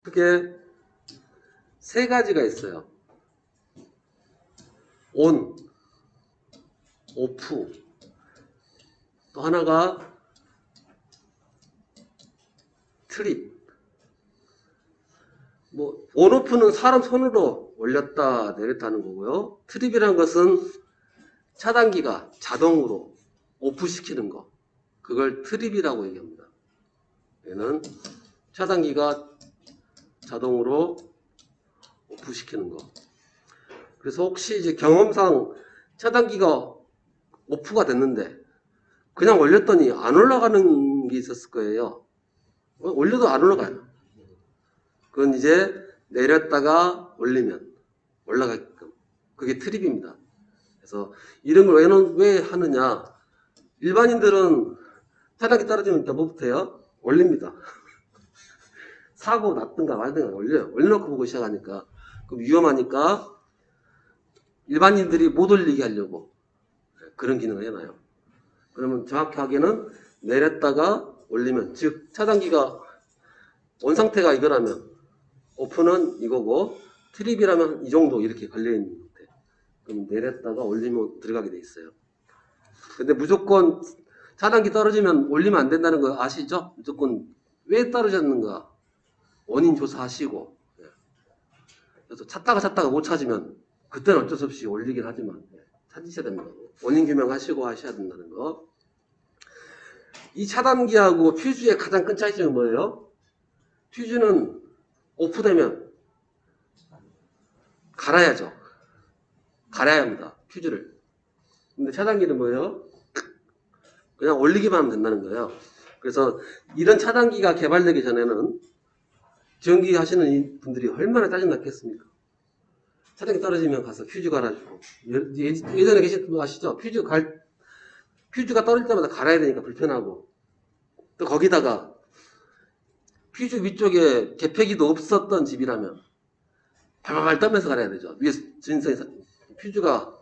크게 세 가지가 있어요. 온, 오프, 또 하나가 트립. 온오프는 사람 손으로 올렸다 내렸다 하는 거고요. 트립이라는 것은 차단기가 자동으로 오프시키는 거. 그걸 트립이라고 얘기합니다. 얘는 차단기가 자동으로 오프시키는 거. 그래서 혹시 이제 경험상 차단기가 오프가 됐는데 그냥 올렸더니 안 올라가는 게 있었을 거예요. 올려도 안 올라가요. 그건 이제 내렸다가 올리면 올라가게끔. 그게 트립입니다. 그래서 이런 걸 왜 하느냐. 일반인들은 차단기 떨어지면 뭐부터 해요? 올립니다. 사고 났든가 말든가 올려요. 올려놓고 보고 시작하니까. 그럼 위험하니까 일반인들이 못 올리게 하려고 그런 기능을 해놔요. 그러면 정확하게는 내렸다가 올리면, 즉 차단기가 온 상태가 이거라면 오픈은 이거고 트립이라면 이 정도 이렇게 걸려있는 상태. 그럼 내렸다가 올리면 들어가게 돼 있어요. 근데 무조건 차단기 떨어지면 올리면 안 된다는 거 아시죠? 무조건 왜 떨어졌는가 원인 조사하시고, 그래서 찾다가 못 찾으면 그때는 어쩔 수 없이 올리긴 하지만 찾으셔야 됩니다. 원인 규명하시고 하셔야 된다는 거. 이 차단기하고 퓨즈의 가장 큰 차이점은 뭐예요? 퓨즈는 오프되면 갈아야죠. 갈아야 합니다. 퓨즈를. 근데 차단기는 뭐예요? 그냥 올리기만 하면 된다는 거예요. 그래서 이런 차단기가 개발되기 전에는 전기 하시는 분들이 얼마나 짜증났겠습니까? 차단기 떨어지면 가서 퓨즈 갈아주고. 예전에 계신 분 아시죠? 퓨즈가 떨어질 때마다 갈아야 되니까 불편하고. 또 거기다가 퓨즈 위쪽에 개폐기도 없었던 집이라면 발발발 떨면서 갈아야 되죠. 위에 진선에서 퓨즈가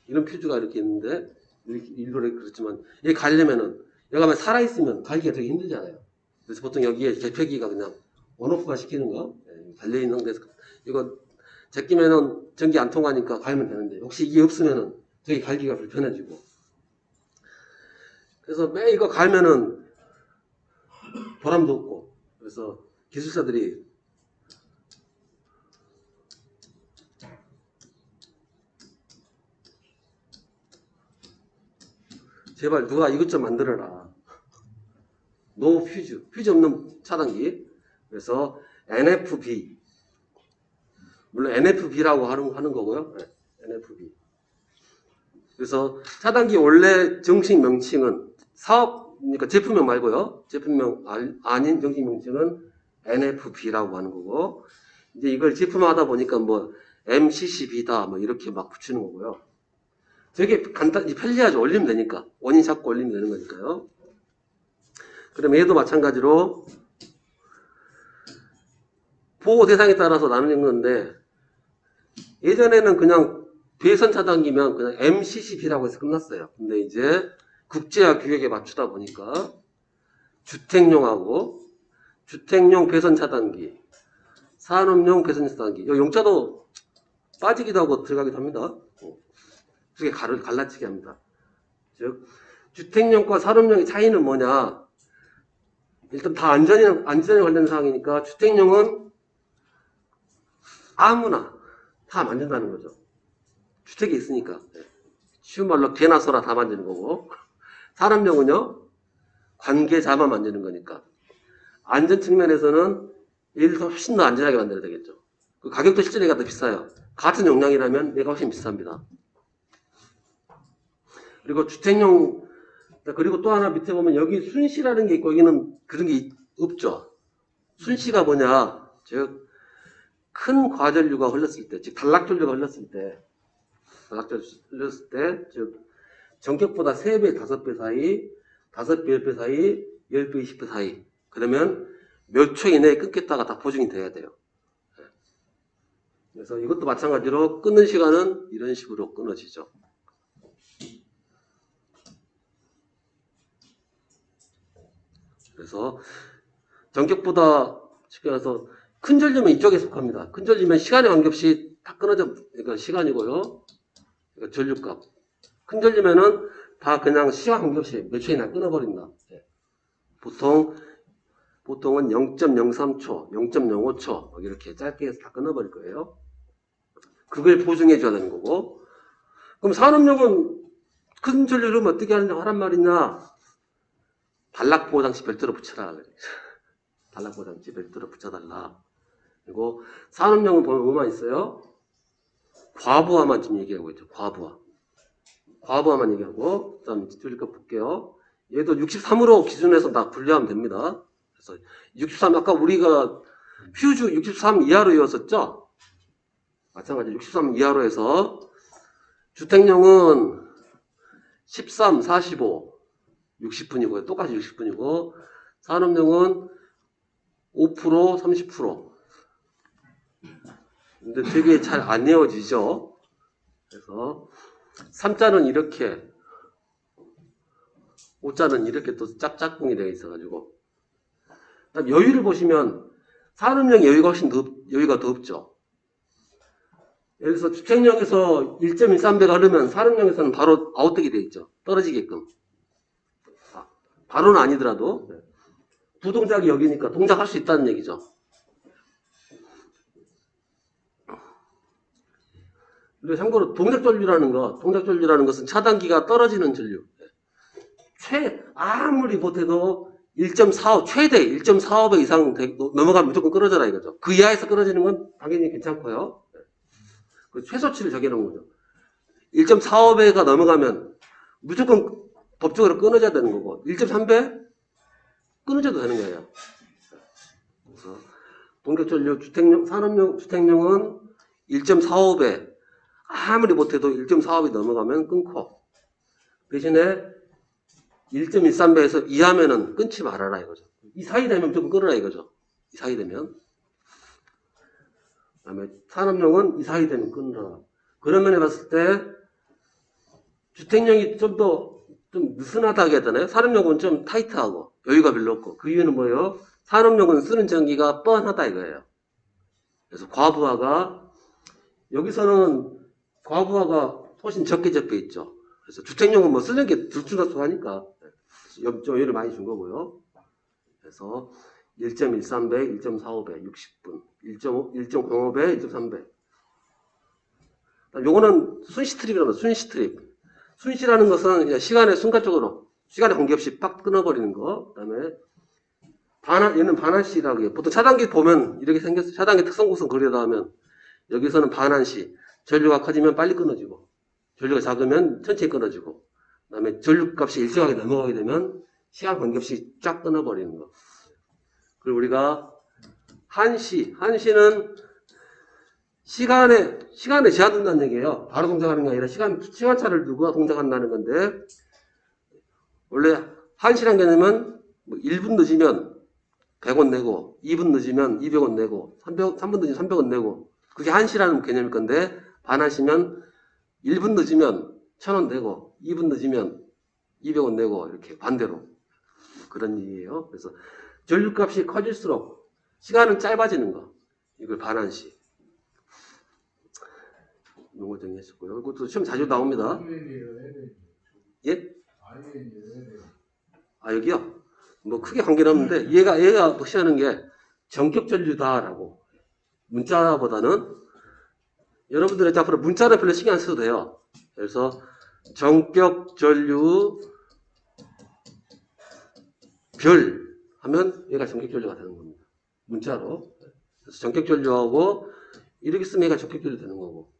이런 퓨즈가 이렇게 있는데 일부러 그렇지만 얘 가려면은 여기 가면 살아있으면 갈기가 되게 힘들잖아요. 그래서 보통 여기에 개폐기가 그냥 온오프가 시키는 거 달려있는 데서 이거 제끼면은 전기 안 통하니까 갈면 되는데 혹시 이게 없으면은 되게 갈기가 불편해지고, 그래서 매 이거 갈면은 보람도 없고, 그래서 기술사들이 제발 누가 이것 좀 만들어라. 노 퓨즈 없는 차단기. 그래서 NFB. 물론 NFB라고 하는 거고요. 네, NFB. 그래서 차단기 원래 정식 명칭은 그러니까 제품명 말고요. 제품명 아닌 정식 명칭은 NFB라고 하는 거고, 이제 이걸 제품화하다 보니까 MCCB다 이렇게 막 붙이는 거고요. 되게 간단히 편리하죠. 올리면 되니까. 원인 잡고 올리면 되는 거니까요. 그럼 얘도 마찬가지로 보호 대상에 따라서 나누는 건데, 예전에는 그냥 배선 차단기면 그냥 MCCB라고 해서 끝났어요. 근데 이제 국제화 규격에 맞추다 보니까 주택용하고 주택용 배선 차단기, 산업용 배선 차단기, 이 용자도 빠지기도 하고 들어가기도 합니다. 두 개 갈라치게 합니다. 즉 주택용과 산업용의 차이는 뭐냐? 일단 다 안전에 관련된 사항이니까 주택용은 아무나 다 만든다는 거죠. 주택이 있으니까. 쉬운 말로 개나 소나 다 만드는 거고, 산업용은요 관계자만 만드는 거니까 안전 측면에서는 얘를 훨씬 더 안전하게 만들어야 되겠죠. 그 가격도 실제 얘가 더 비싸요. 같은 용량이라면 얘가 훨씬 비쌉니다. 그리고 주택용, 그리고 또 하나 밑에 보면 여기 순시라는 게 있고 여기는 그런 게 없죠. 순시가 뭐냐, 즉 큰 과전류가 흘렀을 때, 즉 단락전류가 흘렀을 때, 즉 전격보다 3배, 5배 사이, 5배, 10배 사이, 10배, 20배 사이. 그러면 몇 초 이내에 끊겠다가 다 보증이 돼야 돼요. 그래서 이것도 마찬가지로 끊는 시간은 이런 식으로 끊어지죠. 그래서 전격보다 쉽게 말해서 큰 전류면 이쪽에 속합니다. 큰 전류면 시간에 관계없이 다 끊어져, 그러니까 시간이고요. 그러니까 전류값. 큰 전류면은 다 그냥 시간 관계없이 몇 초이나 끊어버린다. 예. 보통은 0.03초, 0.05초 이렇게 짧게 해서 다 끊어버릴 거예요. 그걸 보증해 줘야 되는 거고. 그럼 산업용은 큰 전류를 어떻게 하란 말이냐? 단락보호장치 별도로 붙여라. 단락보호장치 별도로 붙여달라. 그리고 산업용은 보면 뭐만 있어요? 과부하만 지금 얘기하고 있죠. 과부하만 얘기하고. 그 다음 전류값 볼게요. 얘도 63으로 기준해서 다 분류하면 됩니다. 그래서 63, 아까 우리가 퓨즈 63 이하로 이었었죠? 마찬가지로 63 이하로 해서 주택용은 13, 45, 60분이고요. 똑같이 60분이고 산업용은 5%, 30%. 근데 되게 잘 안 이어지죠. 그래서 3자는 이렇게 5자는 이렇게 또 짝짝꿍이 되어 있어가지고 그다음 여유를 보시면 산업용 여유가 더 없죠. 예를 들어서 주택용에서 1.13배가 흐르면 산업용에서는 바로 아웃되게 되어 있죠. 떨어지게끔. 바로는 아니더라도 부동작이 여기니까 동작할 수 있다는 얘기죠. 그리고 참고로 동작전류라는 것은 차단기가 떨어지는 전류. 아무리 못해도 1.45, 최대 1.45배 이상 넘어가면 무조건 끊어져라 이거죠. 그 이하에서 끊어지는 건 당연히 괜찮고요. 그 최소치를 정해놓은 거죠. 1.45배가 넘어가면 무조건 법적으로 끊어져야 되는 거고 1.3배 끊어져도 되는 거예요. 그래서 동격전류 산업용 주택용은 1.45배 아무리 못해도 1.45배 넘어가면 끊고 대신에 1.13배에서 이하면은 끊지 말아라 이거죠. 이 사이 되면 좀 끊어라 이거죠. 이 사이 되면. 그다음에 산업용은 이 사이 되면 끊어라. 그런 면에 봤을 때 주택용이 좀 느슨하다고 해야 되나요? 산업용은 좀 타이트하고 여유가 별로 없고 그 이유는 뭐예요? 산업용은 쓰는 전기가 뻔하다 이거예요. 그래서 과부하가 여기서는 과부하가 훨씬 적게 있죠. 그래서 주택용은 뭐 쓰는 게 들쭉날쭉하니까 좀 여유를 많이 준 거고요. 그래서 1.13배, 1.45배, 60분, 1.05배, 1.3배. 요거는 순시트립이라는 순시트립. 순시라는 것은 그냥 시간에 순간적으로 시간에 관계없이 빡 끊어버리는 거. 그다음에 얘는 반환시라고 해요. 보통 차단기 보면 이렇게 생겼어요. 차단기 특성 구성 그리다 하면 여기서는 반환시. 전류가 커지면 빨리 끊어지고 전류가 작으면 천천히 끊어지고 그다음에 전류값이 일정하게 넘어가게 되면 시간 관계없이 쫙 끊어버리는 거. 그리고 우리가 한시는 시간에 제한된다는 얘기예요. 바로 동작하는 게 아니라 시간차를 두고 동작한다는 건데 원래 한시란 개념은 뭐 1분 늦으면 100원 내고 2분 늦으면 200원 내고 3분 늦으면 300원 내고 그게 한시라는 개념일 건데 반한시면 1분 늦으면 1000원 내고 2분 늦으면 200원 내고 이렇게 반대로 그런 얘기예요. 그래서 전류값이 커질수록 시간은 짧아지는 거. 이걸 반한시. 용어 정리했었고요. 이것도 시험 자주 나옵니다. 예? 여기요? 뭐 크게 관계는 없는데 얘가 무시하는 게 전격 전류다라고. 문자보다는 여러분들의 앞으로 문자를 별로 신경 안 써도 돼요. 그래서 전격 전류 별 하면 얘가 전격 전류가 되는 겁니다. 문자로. 그래서 전격 전류하고 이렇게 쓰면 얘가 전격 전류 되는 거고.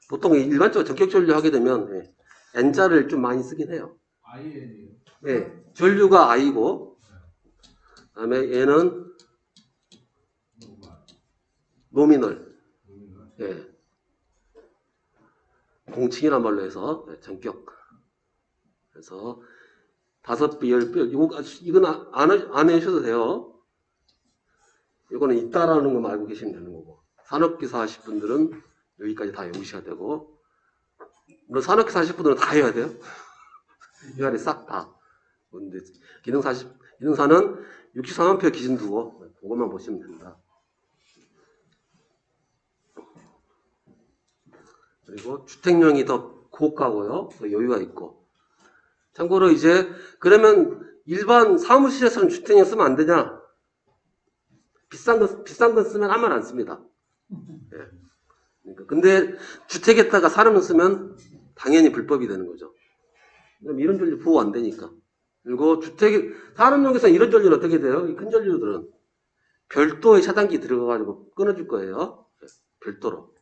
보통 일반적으로 전격 전류 하게 되면 N자를 좀 많이 쓰긴 해요. IN이요? 네, 전류가 I고 그다음에 얘는 노미널. 예. 공칭이란 말로 해서 전격. 그래서 5배, 10배 이건 안 해주셔도 돼요. 이거는 있다라는 것만 알고 계시면 되는 거고 산업기사 하실 분들은 여기까지 다 외우셔야 되고 물론 산업기사 하실 분들은 다 해야 돼요. 이 안에 싹 다. 근데 기능사 기능사는 63A 기준 두고 그것만 보시면 된다. 그리고 주택용이 더 고가고요. 더 여유가 있고. 참고로 이제 그러면 일반 사무실에서는 주택용 쓰면 안 되냐? 비싼 건 쓰면 아무 말 안 씁니다. 예. 그러니까 근데 주택에다가 사람을 쓰면 당연히 불법이 되는 거죠. 이런 전류 보호 안 되니까. 그리고 산업용에서는 이런 전류는 어떻게 돼요? 이 큰 전류들은 별도의 차단기 들어가가지고 끊어줄 거예요. 별도로.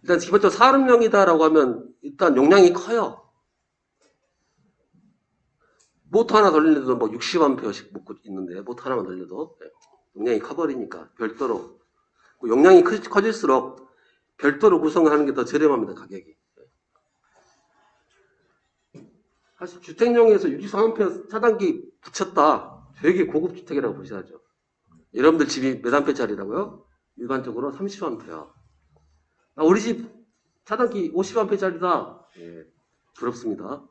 일단 기본적으로 산업용이다라고 하면 일단 용량이 커요. 모터 하나 돌리는데도 뭐 60A씩 먹고 있는데 모터 하나만 돌려도 용량이 커버리니까 별도로. 용량이 커질수록 별도로 구성하는 게 더 저렴합니다. 가격이. 사실 주택용에서 63A 차단기 붙였다. 되게 고급 주택이라고 보셔야죠. 여러분들 집이 몇 암페어짜리라고요? 일반적으로 30A. 우리 집 차단기 50A짜리다. 예, 부럽습니다.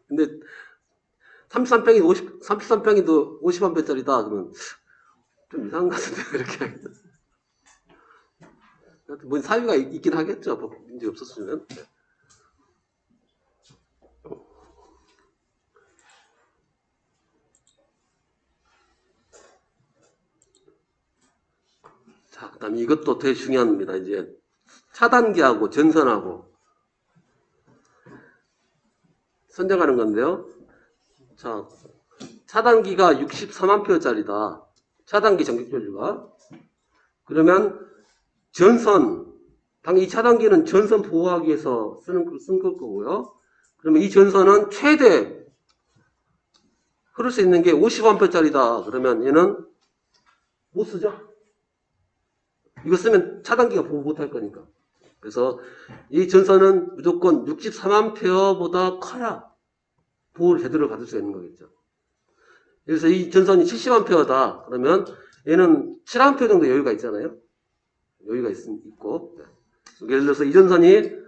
근데 33평이도 50A짜리다. 그러면 좀 이상한 것 같은데, 이렇게. 뭔 사유가 있긴 하겠죠. 문제 없었으면. 자, 그 다음에 이것도 되게 중요합니다. 이제 차단기하고 전선하고 선정하는 건데요. 자, 차단기가 63A짜리다. 차단기 전격전류가. 그러면 전선, 당연히 이 차단기는 전선 보호하기 위해서 쓴 거고요. 그러면 이 전선은 최대 흐를 수 있는 게 50A짜리다. 그러면 얘는 못 쓰죠? 이거 쓰면 차단기가 보호 못할 거니까. 그래서 이 전선은 무조건 63A보다 커야 보호를 제대로 받을 수 있는 거겠죠. 그래서 이 전선이 70A다. 그러면 얘는 7A 정도 여유가 있잖아요. 여유가 있고. 예를 들어서 이 전선이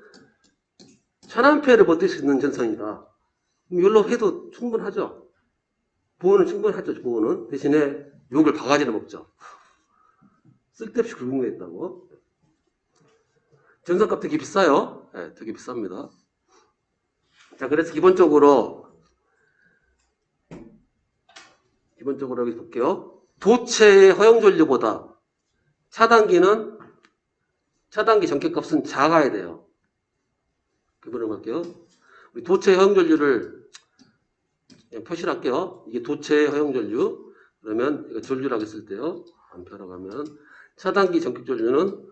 1000A를 버틸 수 있는 전선이다. 그럼 이걸로 해도 충분하죠. 보호는 충분하죠. 보호는. 대신에 욕을 바가지를 먹죠. 쓸데없이 굵은 거 있다고. 전선값 되게 비싸요. 네, 되게 비쌉니다. 자, 그래서 기본적으로 여기 볼게요. 도체의 허용전류보다 차단기 전격값은 작아야 돼요. 기본으로 갈게요. 우리 도체의 허용전류를 표시를 할게요. 이게 도체의 허용전류. 그러면 이거 전류라고 했을 때요. 암페어라고 하면 차단기 전격전류는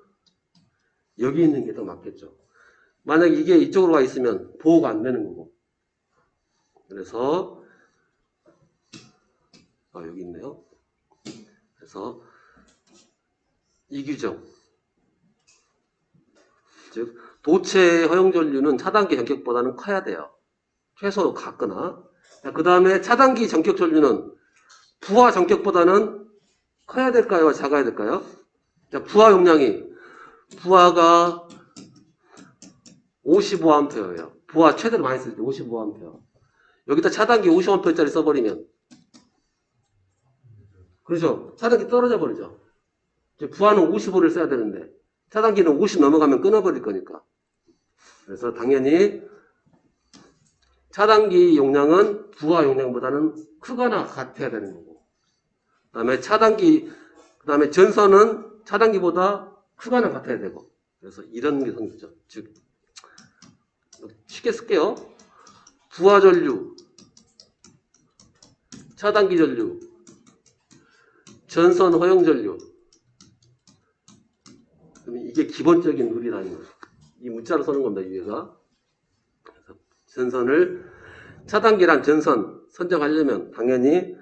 여기 있는 게 더 맞겠죠. 만약에 이게 이쪽으로 가 있으면 보호가 안 되는 거고. 그래서 여기 있네요. 그래서 이 규정. 즉 도체의 허용전류는 차단기 전격보다는 커야 돼요. 최소 같거나. 그 다음에 차단기 전격 전류는 부하 전격보다는 커야 될까요? 작아야 될까요? 자, 부하가 55A예요. 부하 최대로 많이 쓸 때 55A. 여기다 차단기 50A짜리 써버리면 그렇죠. 차단기 떨어져 버리죠. 부하는 55를 써야 되는데 차단기는 50 넘어가면 끊어버릴 거니까. 그래서 당연히 차단기 용량은 부하 용량보다는 크거나 같아야 되는 거고. 그 다음에 전선은 차단기보다 크거나 같아야 되고. 그래서 이런 게 생기죠. 즉, 쉽게 쓸게요. 부하 전류, 차단기 전류, 전선 허용 전류. 그러면 이게 기본적인 룰이라는 거예요. 이 문자로 써는 겁니다, 위에가. 전선을 차단기란 전선 선정하려면 당연히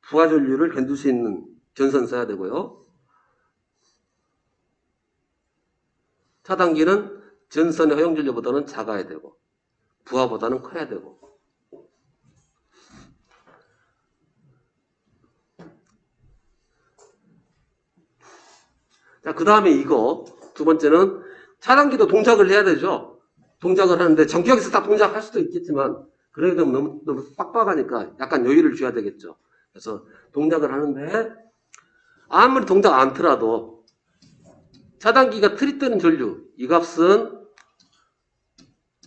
부하 전류를 견딜 수 있는 전선 써야 되고요. 차단기는 전선의 허용 전류보다는 작아야 되고 부하보다는 커야 되고. 자, 그 다음에 이거 두 번째는 차단기도 동작을 해야 되죠. 동작을 하는데 전격에서 딱 동작할 수도 있겠지만 그러게 되면 너무 빡빡하니까 약간 여유를 줘야 되겠죠. 그래서 동작을 하는데 아무리 동작 않더라도 차단기가 틀이 뜨는 전류 이 값은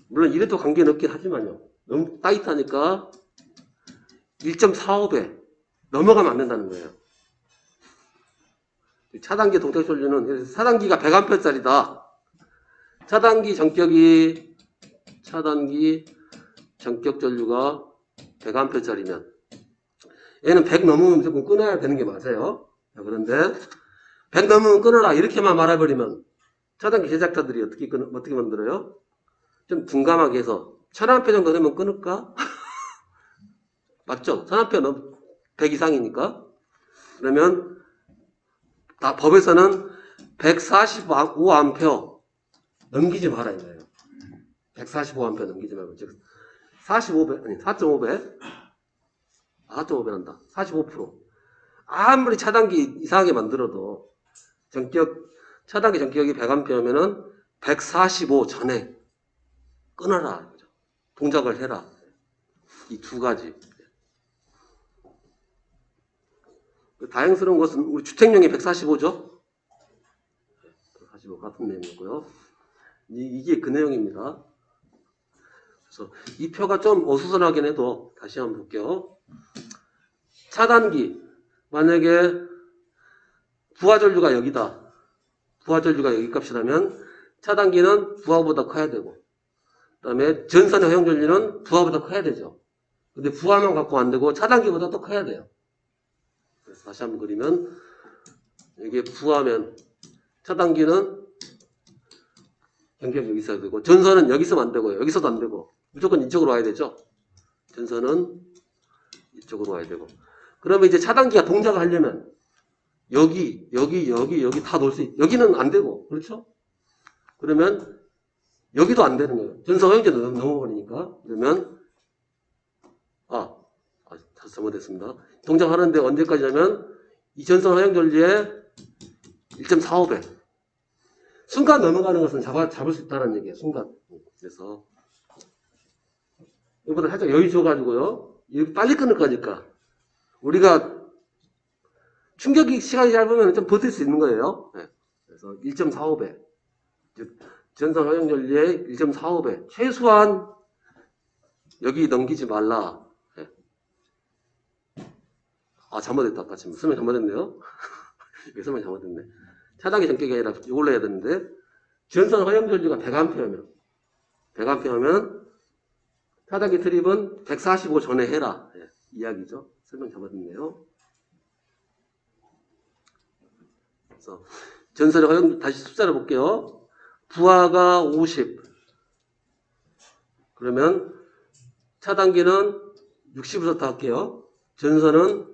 물론 이래도 관계는 없긴 하지만요. 너무 타이트하니까 1.45배 넘어가면 안 된다는 거예요. 차단기 동작 전류는 차단기가 100A짜리다. 차단기 전격 전류가 100A짜리면 얘는 100 넘으면 무조건 끊어야 되는 게 맞아요. 그런데 100 넘으면 끊어라 이렇게만 말해버리면 차단기 제작자들이 어떻게 만들어요? 좀 둔감하게 해서 1000A 정도 되면 끊을까? 맞죠? 1000A 100 이상이니까. 그러면 법에서는 145A 넘기지 말아야 돼요. 145A 넘기지 말고 즉 45배 아니 4.5배 4.5배 한다. 45%. 아무리 차단기 이상하게 만들어도 차단기 전격이 100A면은 145 전에 끊어라. 동작을 해라. 이 두 가지. 다행스러운 것은 우리 주택용이 145죠. 145 같은 내용이고요. 이게 그 내용입니다. 그래서 이 표가 좀 어수선하긴 해도 다시 한번 볼게요. 차단기 만약에 부하전류가 여기다. 부하전류가 여기 값이라면 차단기는 부하보다 커야 되고 그 다음에 전선의 허용전류는 부하보다 커야 되죠. 근데 부하만 갖고 안 되고 차단기보다 더 커야 돼요. 그래서 다시 한번 그리면 이게 부하면 차단기는 경계가 여기 있어야 되고 전선은 여기 있으면 안 되고요. 여기서도 안 되고 무조건 이쪽으로 와야 되죠. 전선은 이쪽으로 와야 되고 그러면 이제 차단기가 동작을 하려면 여기 다 놓을 수 여기는 안 되고 그렇죠? 그러면 여기도 안 되는 거예요. 전선 허용전도 넘어버리니까 그러면 다시 잘못했습니다. 동작하는데 언제까지냐면 이 전선 허용전류의 1.45배 순간 넘어가는 것은 잡을 수 있다는 얘기예요. 순간. 그래서 이거보다 살짝 여유 줘가지고요. 빨리 끊을 거니까 우리가 충격이 시간이 짧으면 좀 버틸 수 있는 거예요. 네. 그래서 1.45배 즉 전선 허용전류의 1.45배 최소한 여기 넘기지 말라. 네. 잘못했다. 아까 지금 설명 잘못했네요. 여기 설명 잘못했네. 차단기 전격이 아니라 이걸로 해야 되는데 전선 허용전류가 100A면 차단기 트립은 145 전에 해라. 네. 이야기죠. 설명 잘못했네요. 그래서 전선의 허용 다시 숫자를 볼게요. 부하가 50 그러면 차단기는 60부터 할게요. 전선은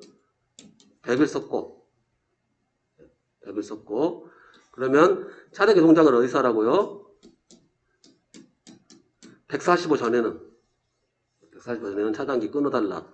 100을 썼고 그러면 차단기 동작을 어디서 하라고요? 145 전에는 차단기 끊어달라.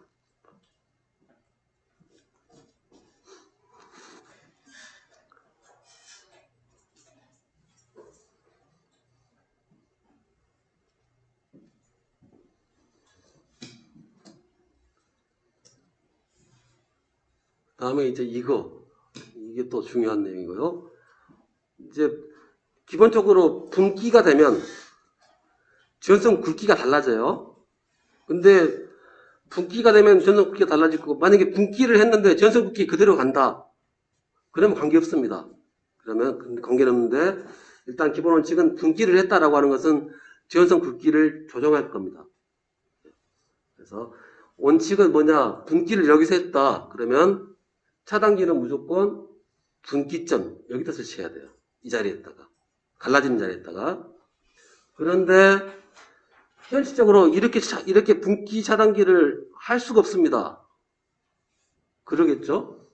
다음에 이제 이게 또 중요한 내용이고요. 이제 기본적으로 분기가 되면 전선 굵기가 달라져요. 근데 분기가 되면 전선 굵기가 달라지고 만약에 분기를 했는데 전선 굵기 그대로 간다. 그러면 관계없습니다. 그러면 관계는 없는데 일단 기본 원칙은 분기를 했다라고 하는 것은 전선 굵기를 조정할 겁니다. 그래서 원칙은 뭐냐? 분기를 여기서 했다. 그러면 차단기는 무조건 분기점 여기다 설치해야 돼요. 이 자리에다가 갈라지는 자리에다가. 그런데 현실적으로 이렇게 분기 차단기를 할 수가 없습니다. 그러겠죠?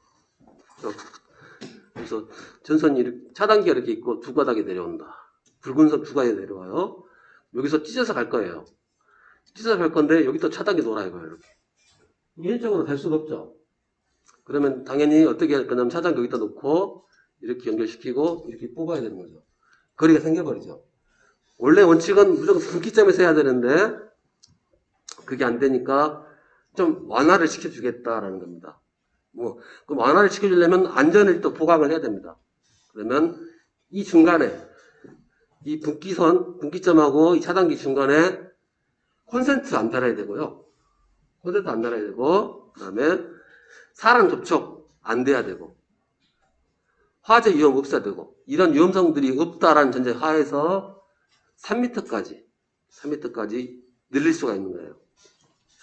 그래서 전선이 차단기가 이렇게 있고 두 가닥이 내려온다. 붉은 선 두 가닥이 내려와요. 여기서 찢어서 갈 거예요. 찢어서 갈 건데 여기도 차단기 놓아요. 이렇게. 현실적으로 될 수가 없죠. 그러면 당연히 어떻게 할 거냐면 차단기 여기다 놓고 이렇게 연결시키고 이렇게 뽑아야 되는 거죠. 거리가 생겨버리죠. 원래 원칙은 무조건 분기점에서 해야 되는데 그게 안 되니까 좀 완화를 시켜주겠다라는 겁니다. 뭐, 그럼 완화를 시켜주려면 안전을 또 보강을 해야 됩니다. 그러면 이 중간에, 이 분기점하고 이 차단기 중간에 콘센트 안 달아야 되고요. 콘센트 안 달아야 되고, 그 다음에 사람 접촉 안 돼야 되고, 화재 위험 없어야 되고, 이런 위험성들이 없다라는 전제 하에서 3m까지 늘릴 수가 있는 거예요.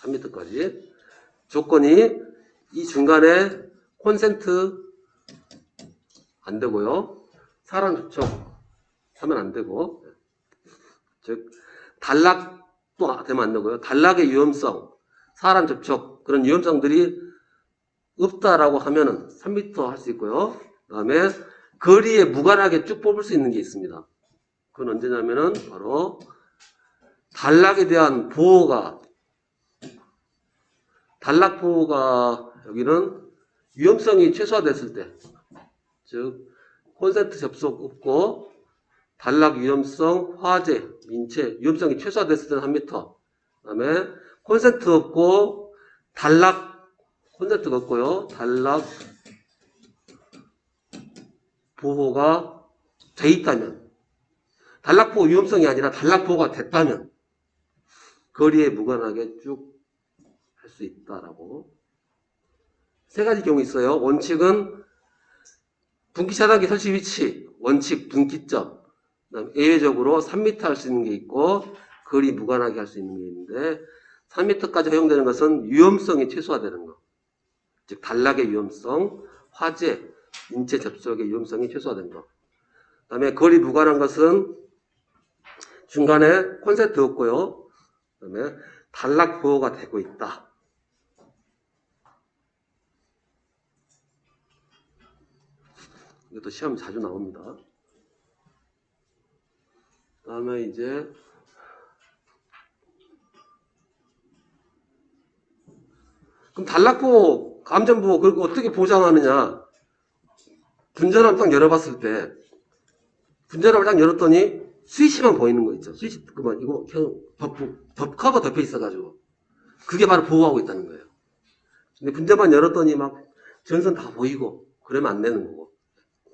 3m까지. 조건이 이 중간에 콘센트 안 되고요. 사람 접촉 하면 안 되고, 즉 단락도 되면 안 되고요. 단락의 위험성, 사람 접촉 그런 위험성들이 없다라고 하면은 3m 할 수 있고요. 그 다음에 거리에 무관하게 쭉 뽑을 수 있는 게 있습니다. 그건 언제냐면은 바로 단락에 대한 보호가, 단락 보호가 여기는 위험성이 최소화됐을 때, 즉 콘센트 접속 없고 단락 위험성, 화재, 민체 위험성이 최소화됐을 때는 1m. 그 다음에 콘센트 없고 콘센트가 없고요. 단락 보호가 돼 있다면, 단락 보호 위험성이 아니라 단락 보호가 됐다면 거리에 무관하게 쭉 할 수 있다라고. 세 가지 경우 있어요. 원칙은 분기 차단기 설치 위치, 원칙 분기점, 그다음 예외적으로 3m 할 수 있는 게 있고 거리 무관하게 할 수 있는 게 있는데 3m까지 허용되는 것은 위험성이 최소화되는 것. 즉 단락의 위험성, 화재, 인체 접촉의 위험성이 최소화된 것. 그 다음에 거리 무관한 것은 중간에 콘센트 없고요. 그 다음에 단락 보호가 되고 있다. 이것도 시험 자주 나옵니다. 그 다음에 이제 그럼 단락보호, 감전보호 그걸 어떻게 보장하느냐. 분전압을 딱 열어봤을 때 분전압을 딱 열었더니 스위치만 보이는 거 있죠. 스위치 그만 이거 그냥 덮 커버 덮여 있어가지고 그게 바로 보호하고 있다는 거예요. 근데 분전만 열었더니 막 전선 다 보이고 그러면 안 되는 거고.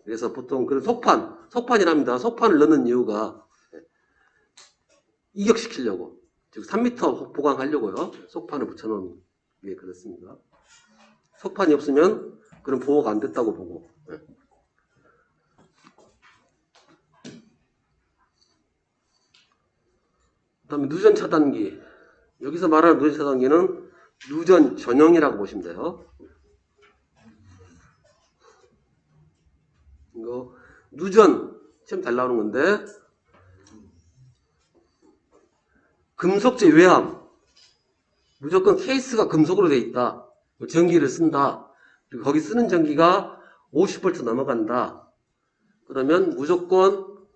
그래서 보통 그런 속판이랍니다. 속판을 넣는 이유가 이격시키려고, 즉 3m 보강하려고요. 속판을 붙여놓은 게 그렇습니다. 속판이 없으면 그런 보호가 안 됐다고 보고. 그 다음에 누전 차단기. 여기서 말하는 누전 차단기는 누전 전용이라고 보시면 돼요. 이거 누전 시험 잘 나오는 건데 금속재 외함, 무조건 케이스가 금속으로 되어 있다. 전기를 쓴다. 그리고 거기 쓰는 전기가 50V 넘어간다. 그러면 무조건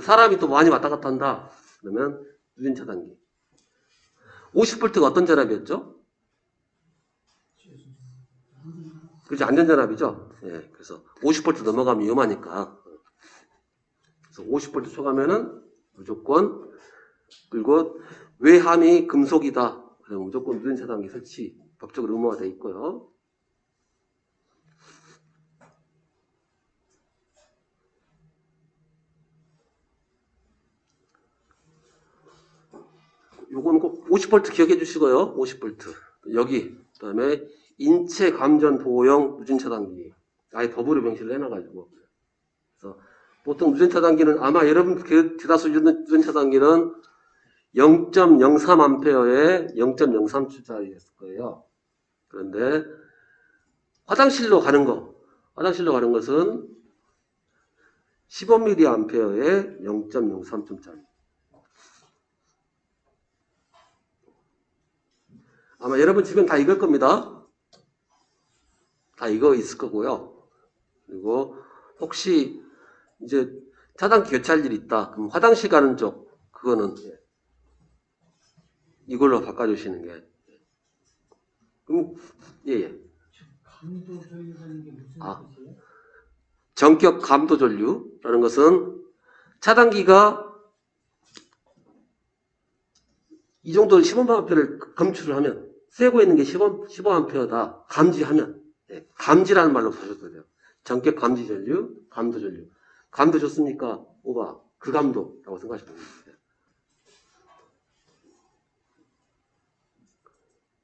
사람이 또 많이 왔다 갔다 한다. 그러면 누전 차단기. 50V가 어떤 전압이었죠? 그렇죠. 안전전압이죠. 예, 그래서 50V 넘어가면 위험하니까. 그래서 50V 초과면은 무조건, 그리고 외함이 금속이다. 그러면 무조건 누전 차단기 설치 법적으로 의무화되어 있고요. 요거는 꼭 50V 기억해 주시고요. 50V. 여기, 그 다음에 인체 감전 보호용 누전 차단기. 아예 법으로 명시를 해놔가지고. 그래서 보통 누전 차단기는 아마 여러분 대다수 누전 차단기는 0.03A에 0.03초짜리였을 거예요. 그런데 화장실로 가는 것은 15mA에 0.03초짜리. 아마 여러분 집엔 다 이걸 겁니다. 다 이거 있을 거고요. 그리고 혹시 이제 차단기 교체할 일이 있다. 그럼 화장실 가는 쪽, 그거는 이걸로 바꿔주시는 게. 그럼, 예. 감도 전류라는 게 무슨 뜻이에요? 전격 감도 전류라는 것은 차단기가 이 정도 15A 검출을 하면, 쐬고 있는 게 15A다. 감지하면, 예, 감지라는 말로 보셔도 돼요. 전격 감지 전류, 감도 전류. 감도 좋습니까? 오바. 그 감도라고 생각하시면 돼요.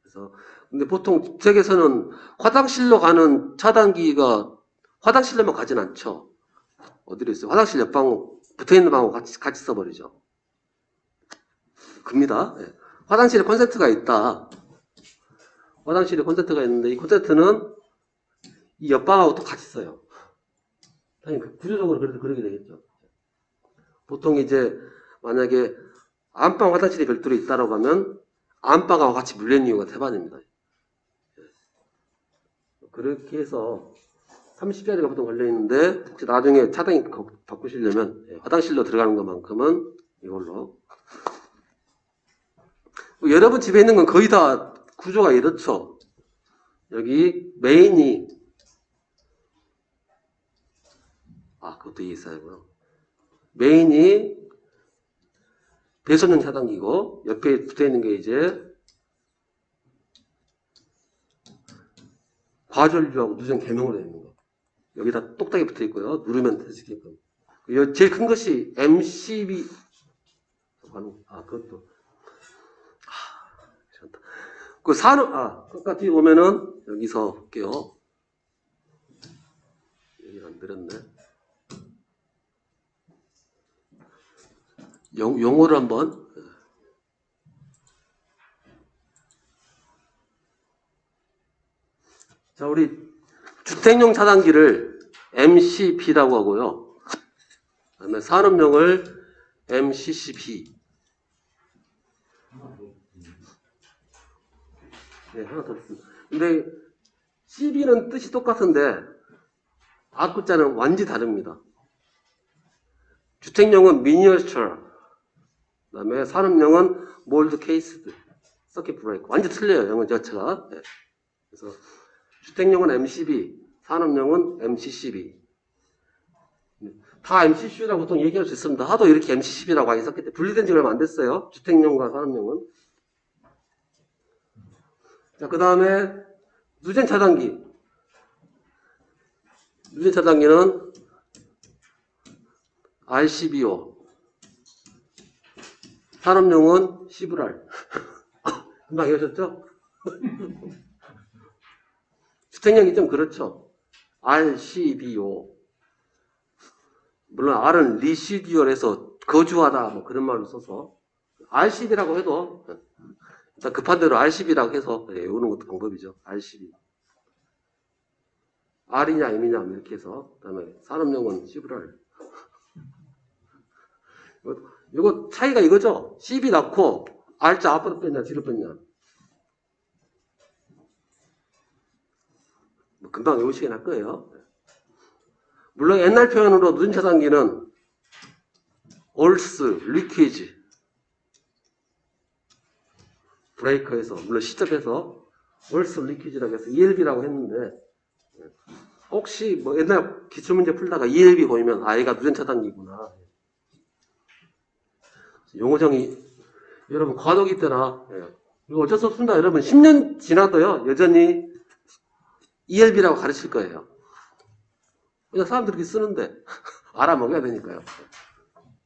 그래서, 근데 보통 주택에서는 화장실로 가는 차단기가 화장실로만 가진 않죠. 어디로 있어요? 화장실 옆방, 붙어 있는 방하고 같이 써버리죠. 큽니다. 예. 화장실에 콘센트가 있다. 화장실에 콘센트가 있는데 이 콘센트는 이 옆방하고 또 같이 써요. 당연히 구조적으로 그렇게 되겠죠. 보통 이제 만약에 안방 화장실이 별도로 있다라고 하면 안방하고 같이 물린 이유가 태반입니다. 그렇게 해서 30개가 보통 걸려있는데 혹시 나중에 차단기 바꾸시려면 화장실로 들어가는 것만큼은 이걸로. 여러분 집에 있는 건 거의 다 구조가 이렇죠. 여기 메인이 그것도 있어요. 메인이 배선형 차단기고 옆에 붙어있는 게 이제 과전류하고 누전 개명으로 되어 있는 거. 여기다 똑딱이 붙어 있고요. 누르면 되게끔. 제일 큰 것이 MCB. 그것도. 그 끝까지 뒤에 보면은 여기서 볼게요. 여기 안 들었네. 용어를 한번. 자, 우리 주택용 차단기를 MCB라고 하고요. 그다음에 산업용을 MCCB. 네, 하나 더 있습니다. 근데 CB는 뜻이 똑같은데 앞글자는 완전히 다릅니다. 주택용은 미니어처, 그다음에 산업용은 몰드 케이스드, 서킷 브레이크. 완전 틀려요, 영어 자체가. 네. 그래서 주택용은 MCB, 산업용은 MCCB. 다 MCCB라고 보통 얘기할 수 있습니다. 하도 이렇게 MCCB라고 하기 시작했기 때문에 분리된 지 얼마 안 됐어요. 주택용과 산업용은. 자, 그 다음에 누전 차단기. 누전 차단기는 RCBO. 산업용은 CVR. 금방 이해하셨죠? 주택용이 좀 그렇죠. RCBO. 물론 R은 리시듀얼에서 거주하다 뭐 그런 말로 써서 RCB라고 해도 일단 급한 대로 RCB라고 해서 외우는 것도 방법이죠. RCB. R이냐 M이냐 이렇게 해서 그다음에 산업용은 CVR. 이거 차이가 이거죠. CB 낳고 R자 앞으로 뺐냐 뒤로 뺐냐. 뭐 금방 외우시긴 할 거예요. 물론 옛날 표현으로 누전 차단기는 올스, 리퀴지, 브레이커에서 물론 시접에서 올스, 리퀴지라고 해서 ELB라고 했는데 혹시 뭐 옛날 기출문제 풀다가 ELB 보이면 얘가 누전 차단기구나. 용어정이 여러분 과도기 때나 이거 어쩔 수 없습니다. 여러분 10년 지나도요 여전히 ELB라고 가르칠 거예요. 그냥 사람들이 이렇게 쓰는데 알아먹어야 되니까요.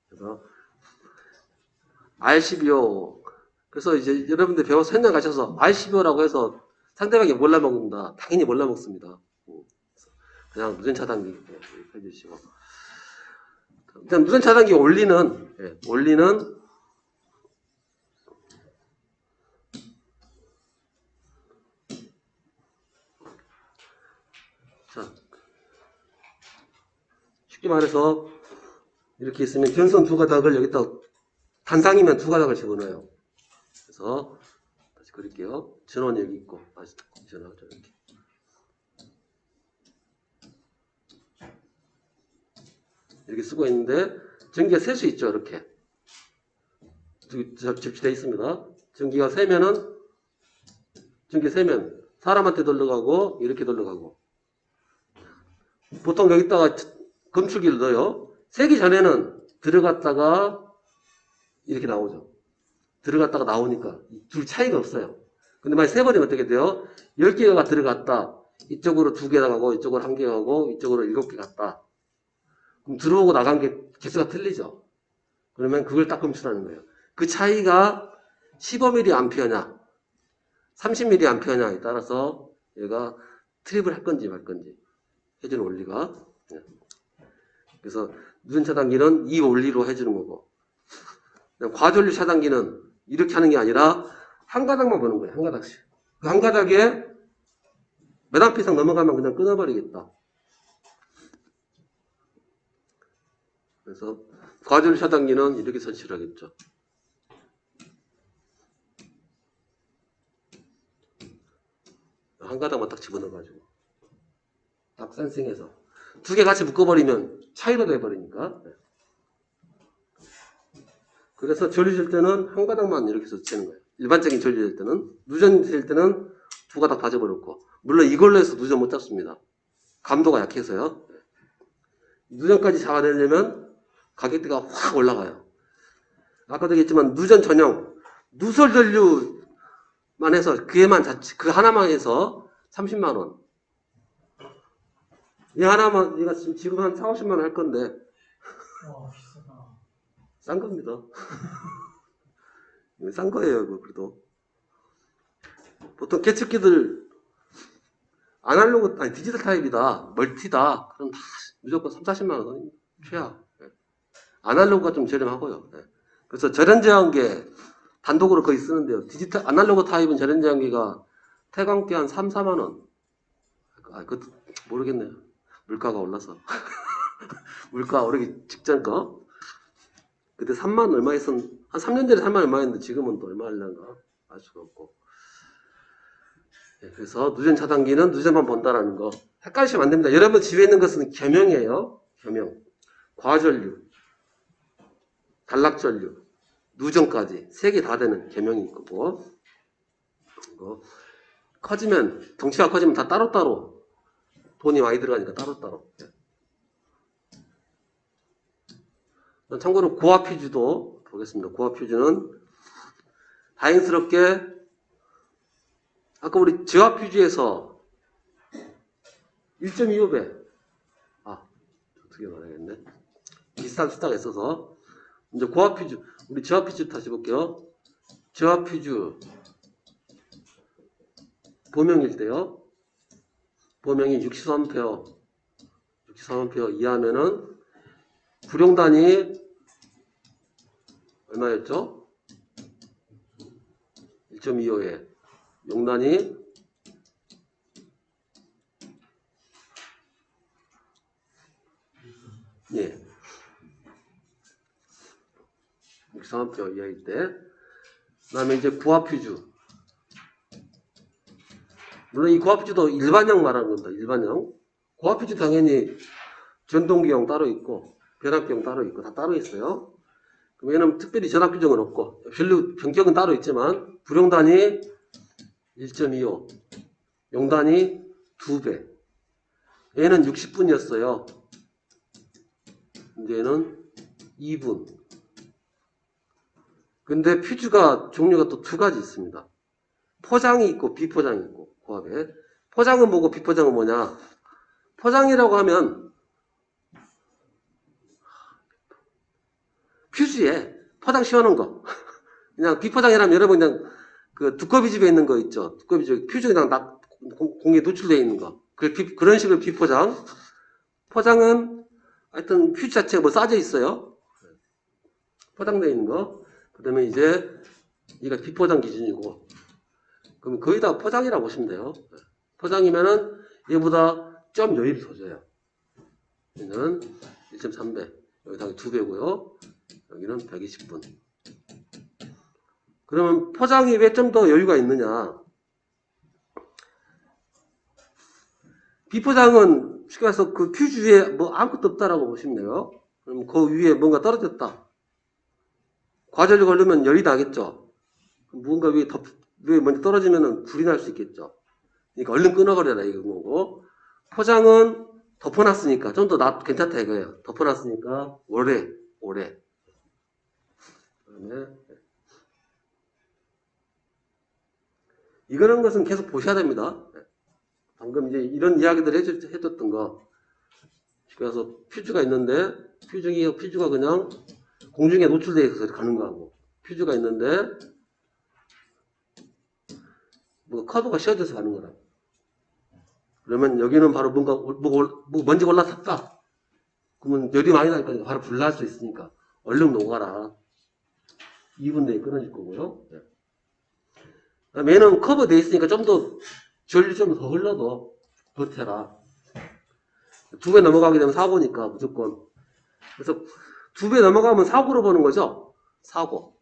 그래서 RCBO. 그래서 이제 여러분들 배워서 현장 가셔서 RCBO라고 해서 상대방이 몰라 먹는다. 당연히 몰라 먹습니다. 그냥 누전 차단기 이렇게 해주시고. 일단 누전 차단기 원리는 자, 쉽게 말해서 이렇게 있으면 변선 두 가닥을 여기다 단상이면 두 가닥을 집어넣어요. 그래서 다시 그릴게요. 전원 여기 있고 다시 전원하죠 이렇게. 이렇게 쓰고 있는데 전기가 셀 수 있죠 이렇게. 접지되어 있습니다. 전기가 세면은 전기 세면 사람한테 돌러가고 이렇게 돌러가고. 보통 여기다가 검출기를 넣어요. 세기 전에는 들어갔다가 이렇게 나오죠. 들어갔다가 나오니까 둘 차이가 없어요. 근데 만약 세버리면 어떻게 돼요? 10개가 들어갔다. 이쪽으로 2개 나가고 이쪽으로 1개 가고 이쪽으로 7개 갔다. 그럼 들어오고 나간 게 개수가 틀리죠. 그러면 그걸 딱 검출하는 거예요. 그 차이가 15mA냐 30mA냐에 따라서 얘가 트립을 할 건지 말 건지 해주는 원리가. 그래서 누전 차단기는 이 원리로 해주는 거고, 과전류 차단기는 이렇게 하는 게 아니라 한 가닥만 보는 거예요. 한 가닥씩. 그 한 가닥에 몇 암페 이상 넘어가면 그냥 끊어버리겠다. 그래서 과전류 차단기는 이렇게 설치를 하겠죠. 한 가닥만 딱 집어넣어가지고 딱 센싱해서 2개 같이 묶어버리면 차이로 돼버리니까. 그래서 전류질 때는 한 가닥만 이렇게 설치하는 거예요. 일반적인 전류질 때는. 누전질 때는 2가닥 빠져버렸고, 물론 이걸로 해서 누전 못 잡습니다. 감도가 약해서요. 누전까지 잡아내려면 가격대가 확 올라가요. 아까도 얘기했지만 누전 전용 누설 전류만 해서 그 하나만 해서 30만원. 이 하나만, 얘가 지금 한 4, 50만원 할 건데, 와, 비싸다. 싼 겁니다. 싼 거예요, 이거, 그래도. 보통 계측기들, 아날로그, 아니, 디지털 타입이다, 멀티다, 그럼 다 무조건 3, 40만원 선입니다. 최하. 아날로그가 좀 저렴하고요. 그래서 절연제한계, 단독으로 거의 쓰는데요. 디지털, 아날로그 타입은 절연제한계가 태광기 한 3, 4만원. 그것도 모르겠네요. 물가가 올라서. 물가 오르기 직전 거. 그때 3만 얼마 했었, 한 3년 전에 3만 얼마였는데 지금은 또 얼마 하려나 알 수가 없고. 그래서 누전 차단기는 누전만 본다라는 거. 헷갈리시면 안 됩니다. 여러분 집에 있는 것은 겸용이에요. 겸용. 과전류, 단락전류, 누전까지 3개 다 되는 겸용인 거고. 커지면, 덩치가 커지면 다 따로따로 돈이 많이 들어가니까 따로따로. 참고로 고압 퓨즈도 보겠습니다. 고압 퓨즈는 다행스럽게 아까 우리 저압 퓨즈에서 1.25배 어떻게 말해야겠네. 비슷한 숫자가 있어서 이제 고압 퓨즈, 우리 저압 퓨즈 다시 볼게요. 저압 퓨즈 보명일 때요. 보명이 63A 이하면은 불용단이 얼마였죠? 1.25에 용단이 예 63A 이하일 때. 그 다음에 이제 고압 퓨즈, 물론 이 고압 퓨즈도 일반형 말하는 겁니다. 일반형. 고압 퓨즈 당연히 전동기형 따로 있고 변압기형 따로 있고 다 따로 있어요. 얘는 특별히 전압 규정은 없고 별로 변경은 따로 있지만 불용단이 1.25, 용단이 2배. 얘는 60분이었어요. 이제 얘는 2분. 근데 퓨즈가 종류가 또 2가지 있습니다. 포장이 있고 비포장이 있고 고압에. 포장은 뭐고 비포장은 뭐냐? 포장이라고 하면 퓨즈에 포장 씌워놓은 거. 그냥 비포장이라면 여러분 그냥 그 두꺼비 집에 있는 거 있죠. 두꺼비 집 퓨즈 그냥 공기에 노출되어 있는 거. 그런 식으로 비포장. 포장은 하여튼 퓨즈 자체가 뭐 싸져 있어요. 포장되어 있는 거. 그 다음에 이제 이가 비포장 기준이고. 그럼 거의 다 포장이라고 보시면 돼요. 포장이면은 얘보다 좀 여유를 더 줘요. 얘는 1.3배. 여기 당연히 2배고요. 여기는 120분. 그러면 포장이 왜 좀 더 여유가 있느냐? 비포장은 쉽게 말해서 그 퓨즈 위에 뭐 아무것도 없다라고 보시면 돼요. 그럼 그 위에 뭔가 떨어졌다. 과전류 걸리면 열이 나겠죠. 무언가 위에 먼저 떨어지면 불이 날 수 있겠죠. 그러니까 얼른 끊어버려라 이건 거고. 포장은 덮어놨으니까 좀 더 괜찮다 이거예요. 덮어놨으니까 오래. 그다음에 이거는 것은 계속 보셔야 됩니다. 방금 이제 이런 이야기들 해줬던 거. 그래서 퓨즈가 있는데, 퓨즈가 그냥 공중에 노출되어 있어서 가는 거하고, 퓨즈가 있는데, 뭐 커브가 씌워져서 가는 거라. 그러면 여기는 바로 먼지가 올라탔다. 그러면 열이 많이 나니까 바로 불날 수 있으니까 얼른 녹아라. 2분 내에 끊어질 거고요. 그다음에 얘는 커버되어 있으니까 좀 더 전류 좀 더 흘러도 버텨라. 2배 넘어가게 되면 사고니까 무조건. 그래서 2배 넘어가면 사고로 보는 거죠. 사고.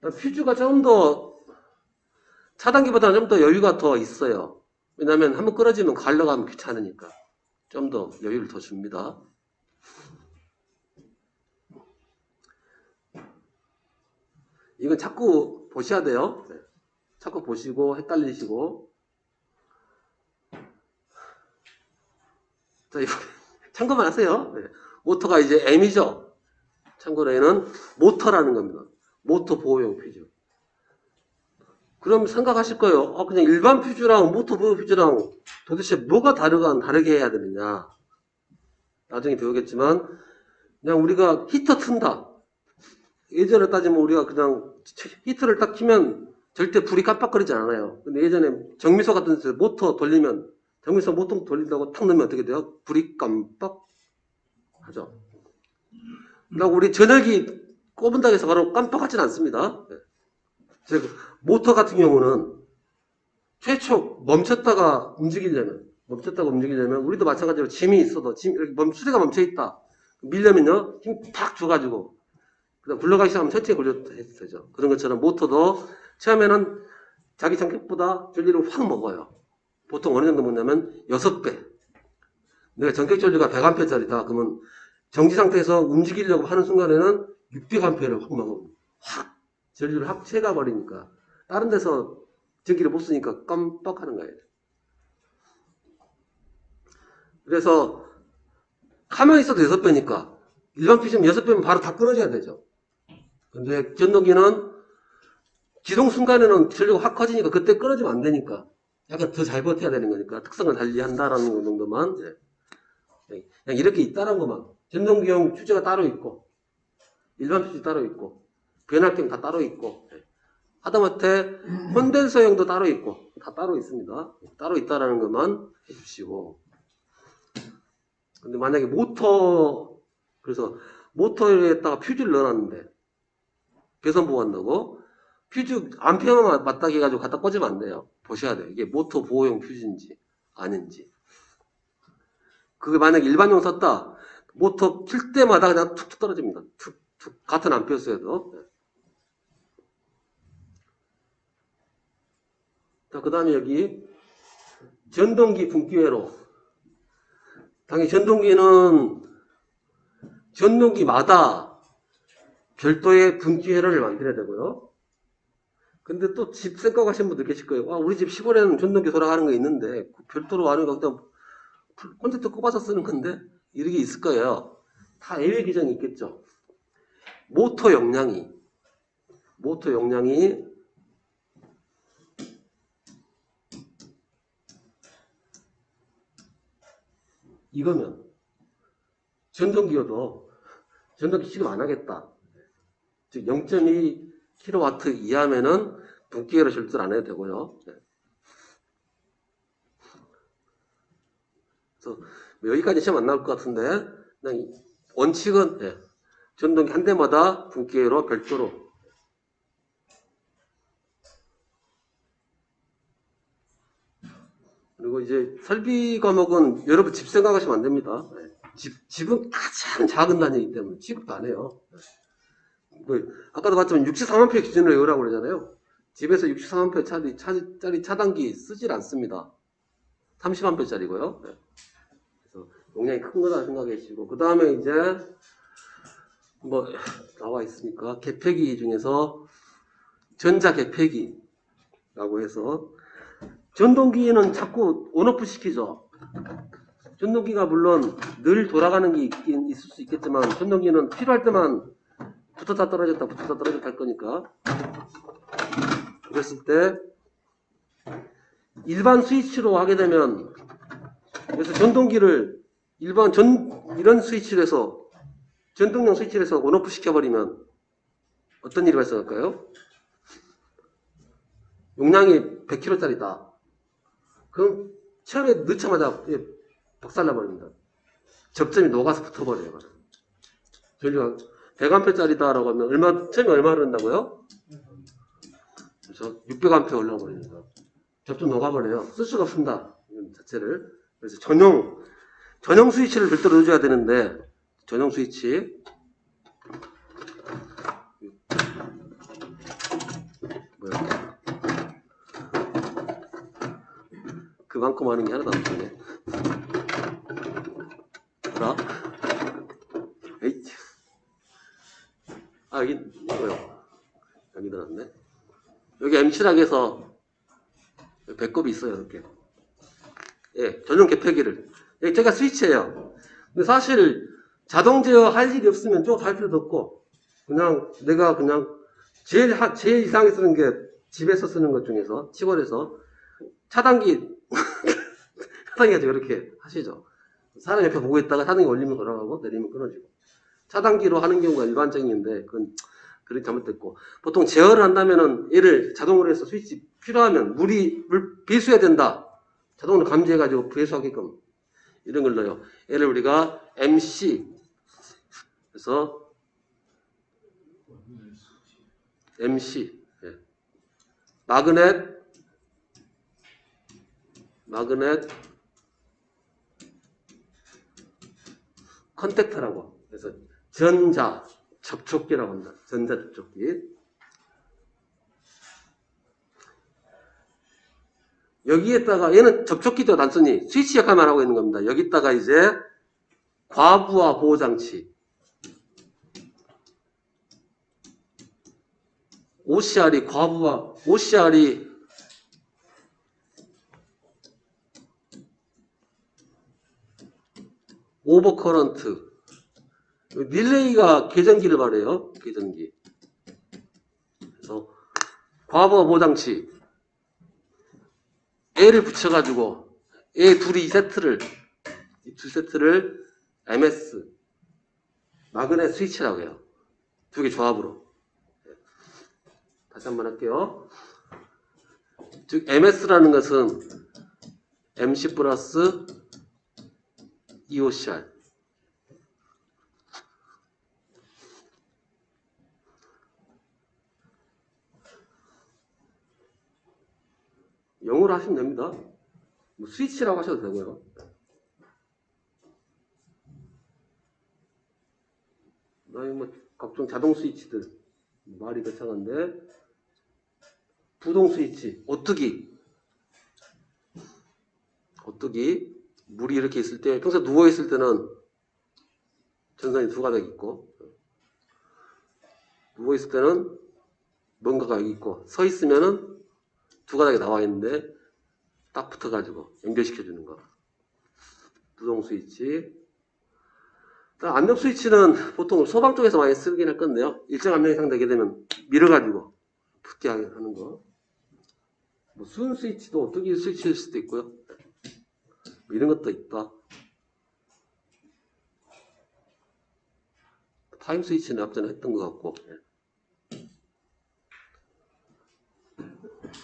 퓨즈가 좀 더 차단기보다는 좀 더 여유가 더 있어요. 왜냐하면 한번 끊어지면 갈려가면 귀찮으니까 좀 더 여유를 더 줍니다. 이건 자꾸 보셔야 돼요. 자꾸 보시고 헷갈리시고. 자, 이거 참고만 하세요. 모터가 이제 M이죠. 참고로 얘는 모터라는 겁니다. 모터 보호용 퓨즈. 그럼 생각하실 거예요. 그냥 일반 퓨즈랑 모터 보호 퓨즈랑 도대체 뭐가 다르게 해야 되느냐. 나중에 배우겠지만, 그냥 우리가 히터 튼다. 예전에 따지면 우리가 그냥 히터를 딱 키면 절대 불이 깜빡거리지 않아요. 근데 예전에 정미소 같은 데서 모터 돌리면, 정미소 모터 돌린다고 탁 넣으면 어떻게 돼요? 불이 깜빡 하죠. 그리고 우리 전열기 꼽은다고 해서 바로 깜빡하진 않습니다. 즉, 모터 같은 경우는 최초 멈췄다가 움직이려면 우리도 마찬가지로 짐이 있어도 수레가 멈춰있다. 밀려면요, 힘 팍 줘가지고 그다음 굴러가기 시작하면 천천히 굴려도 되죠. 그런 것처럼 모터도 처음에는 자기 전격보다 전리를 확 먹어요. 보통 어느 정도 먹냐면 6배. 내가 전격 전류가 100A짜리다. 그러면 정지 상태에서 움직이려고 하는 순간에는 600A를 확 먹어. 확 전류를 확 채가버리니까 다른 데서 전기를 못 쓰니까 깜빡하는 거예요. 그래서 가만히 있어도 6배니까 일반 퓨즈는 6배면 바로 다 끊어져야 되죠. 근데 전동기는 기동 순간에는 전류가 확 커지니까 그때 끊어지면 안 되니까 약간 더 잘 버텨야 되는 거니까 특성을 달리한다라는 거 정도만 그냥 이렇게 있다는 것만. 전동기용 퓨즈가 따로 있고 일반 퓨즈 따로 있고 변압경 다 따로 있고 하다못해 콘덴서용도 따로 있고 다 따로 있습니다. 따로 있다라는 것만 해주시고. 근데 만약에 그래서 모터에다가 퓨즈를 넣어놨는데 배선 보호한다고 퓨즈 암페어만 맞다게 해가지고 갖다 꽂으면 안 돼요. 보셔야 돼요. 이게 모터 보호용 퓨즈인지 아닌지. 그게 만약에 일반용 썼다 모터 킬 때마다 그냥 툭툭 떨어집니다. 툭툭 같은 암페어였어도. 자, 그 다음에 여기 전동기 분기회로. 당연히 전동기마다 별도의 분기회로를 만들어야 되고요. 근데 또 집 생각하시는 분들 계실 거예요. 우리 집 시골에는 전동기 돌아가는 거 있는데 별도로 하는 거 그냥 콘센트 꼽아서 쓰는 건데 이런 게 있을 거예요. 다 예외 규정이 있겠죠. 모터 용량이 이거면 전동기여도 전동기 취급 안 하겠다. 즉 0.2kW 이하면은 분기회로 절대로 안 해도 되고요. 그래서 여기까지 시험 안 나올 것 같은데 그냥 원칙은 전동기 한 대마다 분기회로 별도로. 그리고 이제 설비 과목은 여러분 집 생각하시면 안 됩니다. 집은 가장 작은 단위이기 때문에 취급도 안 해요. 아까도 봤지만 63A 기준으로 외우라고 그러잖아요. 집에서 63A 차단기 쓰질 않습니다. 30A짜리고요. 그래서 용량이 큰 거다 생각해 주시고, 그 다음에 이제 뭐 나와 있으니까 개폐기 중에서 전자 개폐기라고 해서 전동기는 자꾸 온오프 시키죠. 전동기가 물론 늘 돌아가는 게 있을 수 있겠지만 전동기는 필요할 때만 붙었다 떨어졌다 할 거니까 그랬을 때 일반 스위치로 하게 되면 그래서 전동기를 이런 스위치를 해서 전동용 스위치를 해서 온오프 시켜버리면 어떤 일이 발생할까요? 용량이 100kg짜리다. 그럼 처음에 넣자마자 박살나 버립니다. 접점이 녹아서 붙어버려요. 전류가 100A짜리다라고 하면 처음에 얼마 흐른다고요? 그렇죠? 600A 올라버립니다. 접점 녹아버려요. 쓸 수가 없습니다. 이건 자체를. 그래서 전용 스위치를 별도로 넣어줘야 되는데, 전용 스위치. 뭐야? 그만큼 하는 게 하나도 안 되네. 뭐라? 에이. 아, 여기, 뭐요? 여기 들어갔네. 여기 MC락에서 배꼽이 있어요, 이렇게. 예, 전용 개폐기를. 예, 제가 스위치예요. 근데 사실 자동 제어 할 일이 없으면 쭉 할 필요도 없고, 내가 제일 이상하게 쓰는 게 집에서 쓰는 것 중에서, 시골에서 차단기 가지고 이렇게 하시죠. 사람 옆에 보고 있다가 차단기 올리면 돌아가고 내리면 끊어지고. 차단기로 하는 경우가 일반적인데, 그건 그렇게 잘못됐고. 보통 제어를 한다면은 얘를 자동으로 해서 스위치 필요하면 물 배수해야 된다. 자동으로 감지해가지고 배수하게끔 이런 걸 넣어요. 얘를 우리가 MC 그래서 MC 마그넷 컨택터라고. 그래서 전자 접촉기라고 합니다. 전자 접촉기. 여기에다가 얘는 접촉기도 단순히 스위치 역할만 하고 있는 겁니다. 여기다가 이제 과부하 보호 장치 OCR이 오버커런트 릴레이가 계전기를 말해요. 계전기. 그래서 과부하 보호 장치 A를 붙여가지고 A 둘이 이 두 세트를 MS 마그넷 스위치라고 해요. 두 개 조합으로. 다시 한번 할게요. 즉 MS라는 것은 MC 플러스 EOCR. 영어로 하시면 됩니다. 뭐 스위치라고 하셔도 되고요. 그다음에 뭐 각종 자동 스위치들 말이 거창한데 부동 스위치, 오뚜기 물이 이렇게 있을 때 평소에 누워 있을 때는 전선이 두 가닥 있고 누워 있을 때는 뭔가가 여기 있고 서 있으면은 두 가닥이 나와 있는데 딱 붙어가지고 연결시켜 주는 거. 부동 스위치. 압력 스위치는 보통 소방 쪽에서 많이 쓰긴 할 건데요. 일정 압력 이상 되게 되면 밀어가지고 붙게 하는 거. 뭐 순 스위치도 오뚜기 스위치일 수도 있고요. 뭐 이런 것도 있다. 타임 스위치는 앞전에 했던 것 같고.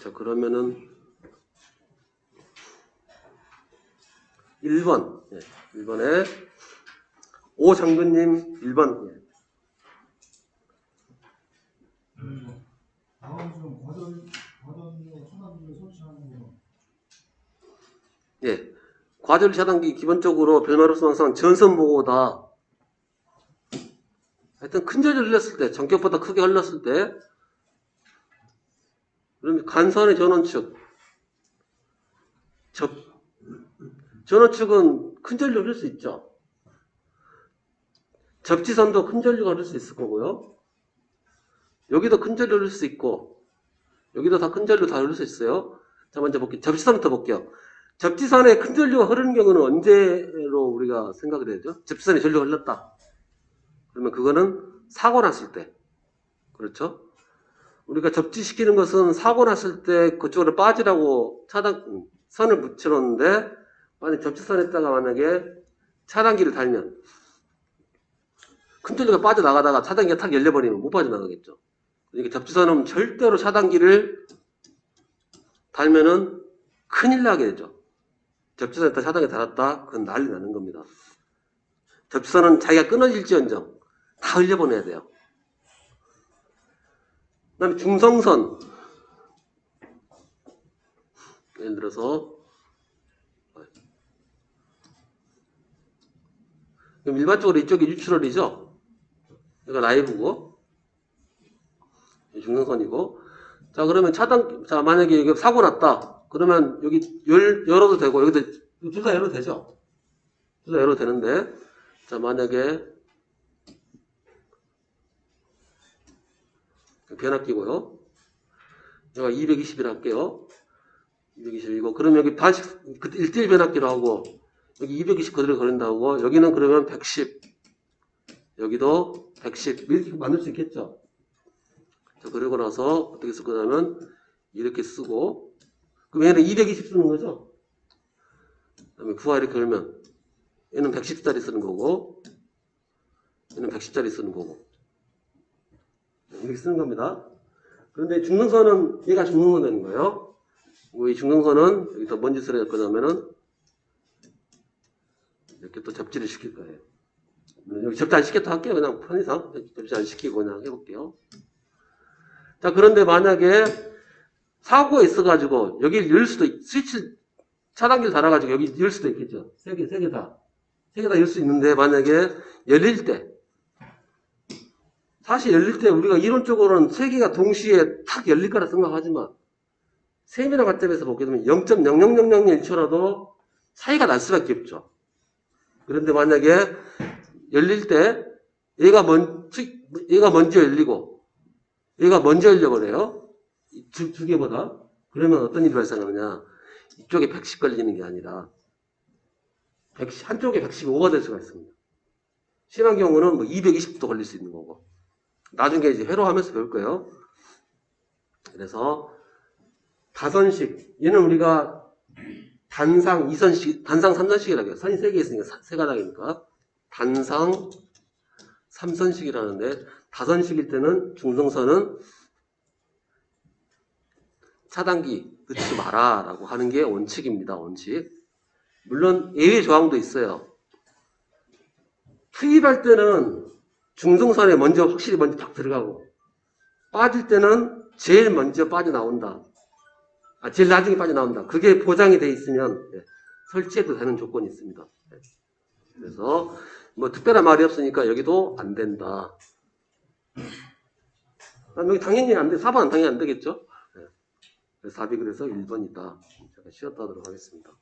자, 그러면은 1번. 1번에 오장군님 1번. 다음 중 과전류 차단기를 설치하는 거. 예. 과전류 차단기 기본적으로 별마루스 항상 전선 보호다. 하여튼 큰 전류 흘렸을 때, 전격보다 크게 흘렀을 때, 그러면 간선의 전원축. 전원축은 큰 전류 흘릴 수 있죠. 접지선도 큰 전류가 흐를 수 있을 거고요. 여기도 큰 전류 흐를 수 있고, 여기도 다 큰 전류 다 흐를 수 있어요. 자, 먼저 볼게요. 접지선부터 볼게요. 접지선에 큰 전류가 흐르는 경우는 언제로 우리가 생각을 해야 되죠? 접지선에 전류가 흘렀다. 그러면 그거는 사고 났을 때. 그렇죠? 우리가 접지시키는 것은 사고 났을 때 그쪽으로 빠지라고 선을 붙여놓는데, 만약 접지선에다가 만약에 차단기를 달면, 큰 뚫리가 빠져나가다가 차단기가 탁 열려버리면 못 빠져나가겠죠. 그러니까 접지선은 절대로 차단기를 달면은 큰일 나게 되죠. 접지선에다 차단기 달았다? 그건 난리 나는 겁니다. 접지선은 자기가 끊어질지언정 다 흘려보내야 돼요. 그 다음에 중성선. 예를 들어서, 그럼 일반적으로 이쪽이 유출혈이죠? 이거 라이브고, 중성선이고. 자, 그러면 자, 만약에 여기 사고 났다. 그러면 여기 열어도 되고, 여기도 둘 다 열어도 되죠? 둘 다 열어도 되는데, 자, 만약에, 변압 끼고요. 제가 220을 할게요. 220이고, 그럼 여기 다시, 1대1 변압기로 하고, 여기 220 그대로 걸린다고, 여기는 그러면 110, 여기도 110, 이렇게 만들 수 있겠죠? 자, 그러고 나서 어떻게 쓸 거냐면, 이렇게 쓰고, 그럼 얘는 220 쓰는 거죠? 그 다음에 부하 이렇게 걸면, 얘는 110짜리 쓰는 거고, 얘는 110짜리 쓰는 거고, 이렇게 쓰는 겁니다. 그런데 중성선은 얘가 중성선 되는 거예요. 이 중성선은 여기서 뭔 짓을 할 거냐면은 이렇게 또 접지를 시킬 거예요. 여기 접지 안 시켰다 할게요. 그냥 편의상 접지 안 시키고 그냥 해볼게요. 자, 그런데 만약에 사고가 있어가지고 여기 열 수도 스위치 차단기를 달아가지고 여기 열 수도 있겠죠. 세 개 다 열 수 있는데 만약에 열릴 때 사실 열릴 때 우리가 이론적으로는 세 개가 동시에 탁 열릴 거라 생각하지만 세미나 관점에서 보게 되면 0.00001초라도 차이가 날 수밖에 없죠. 그런데 만약에 열릴 때 얘가 먼저 열리고 얘가 먼저 열려버려요. 두 개보다. 그러면 어떤 일이 발생하느냐. 이쪽에 110 걸리는 게 아니라 한쪽에 115가 될 수가 있습니다. 심한 경우는 뭐 220도 걸릴 수 있는 거고. 나중에 이제 회로하면서 배울 거예요. 그래서 다선식, 얘는 우리가 단상 2선식, 단상 3선식이라고 해요. 선이 3개 있으니까 3가닥이니까. 단상 3선식이라는데, 다선식일 때는 중성선은 차단기 넣지 마라 라고 하는 게 원칙입니다. 원칙. 물론 예외 조항도 있어요. 투입할 때는 중성선에 확실히 먼저 딱 들어가고, 빠질 때는 제일 먼저 빠져나온다. 제일 나중에 빠져나온다. 그게 보장이 돼 있으면 설치해도 되는 조건이 있습니다. 그래서 뭐 특별한 말이 없으니까 여기도 안 된다. 여기 당연히 안 돼. 4번은 당연히 안 되겠죠? 그래서 답이 그래서 1번이다. 제가 쉬었다 하도록 하겠습니다.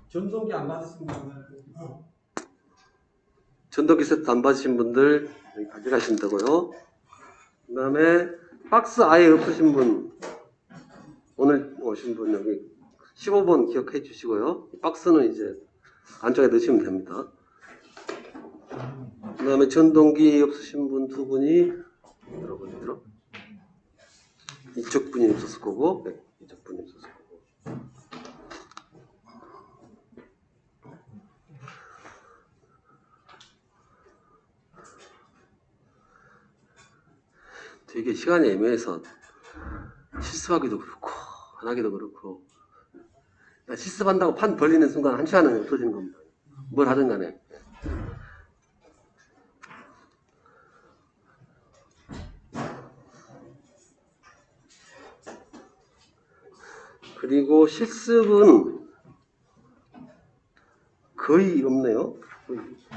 전동기 안 받으신 분들, 전동기 세트 안 받으신 분들 여기 가져가신다고요. 그 다음에 박스 아예 없으신 분, 오늘 오신 분 여기 15번 기억해 주시고요. 박스는 이제 안쪽에 넣으시면 됩니다. 그 다음에 전동기 없으신 분 두 분이 여러분들 이쪽 분이 없었을 거고, 네, 이쪽 분이 없었을 거고. 되게 시간이 애매해서 실습하기도 그렇고 안 하기도 그렇고, 실습한다고 판 벌리는 순간 한 시간은 없어지는 겁니다. 뭘 하든 간에. 그리고 실습은 거의 없네요.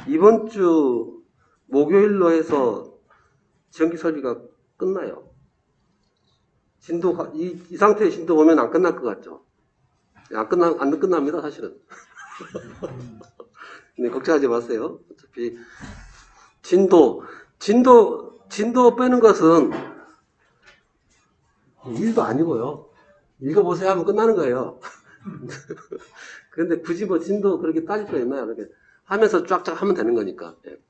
이번 주 목요일로 해서 전기 설비가 끝나요. 진도, 이 상태의 진도 보면 안 끝날 것 같죠? 안 끝납니다, 사실은. 네, 걱정하지 마세요. 어차피, 진도 빼는 것은 일도 아니고요. 읽어보세요 하면 끝나는 거예요. 근데 굳이 뭐 진도 그렇게 따질 거 있나요? 이렇게 하면서 쫙쫙 하면 되는 거니까. 예.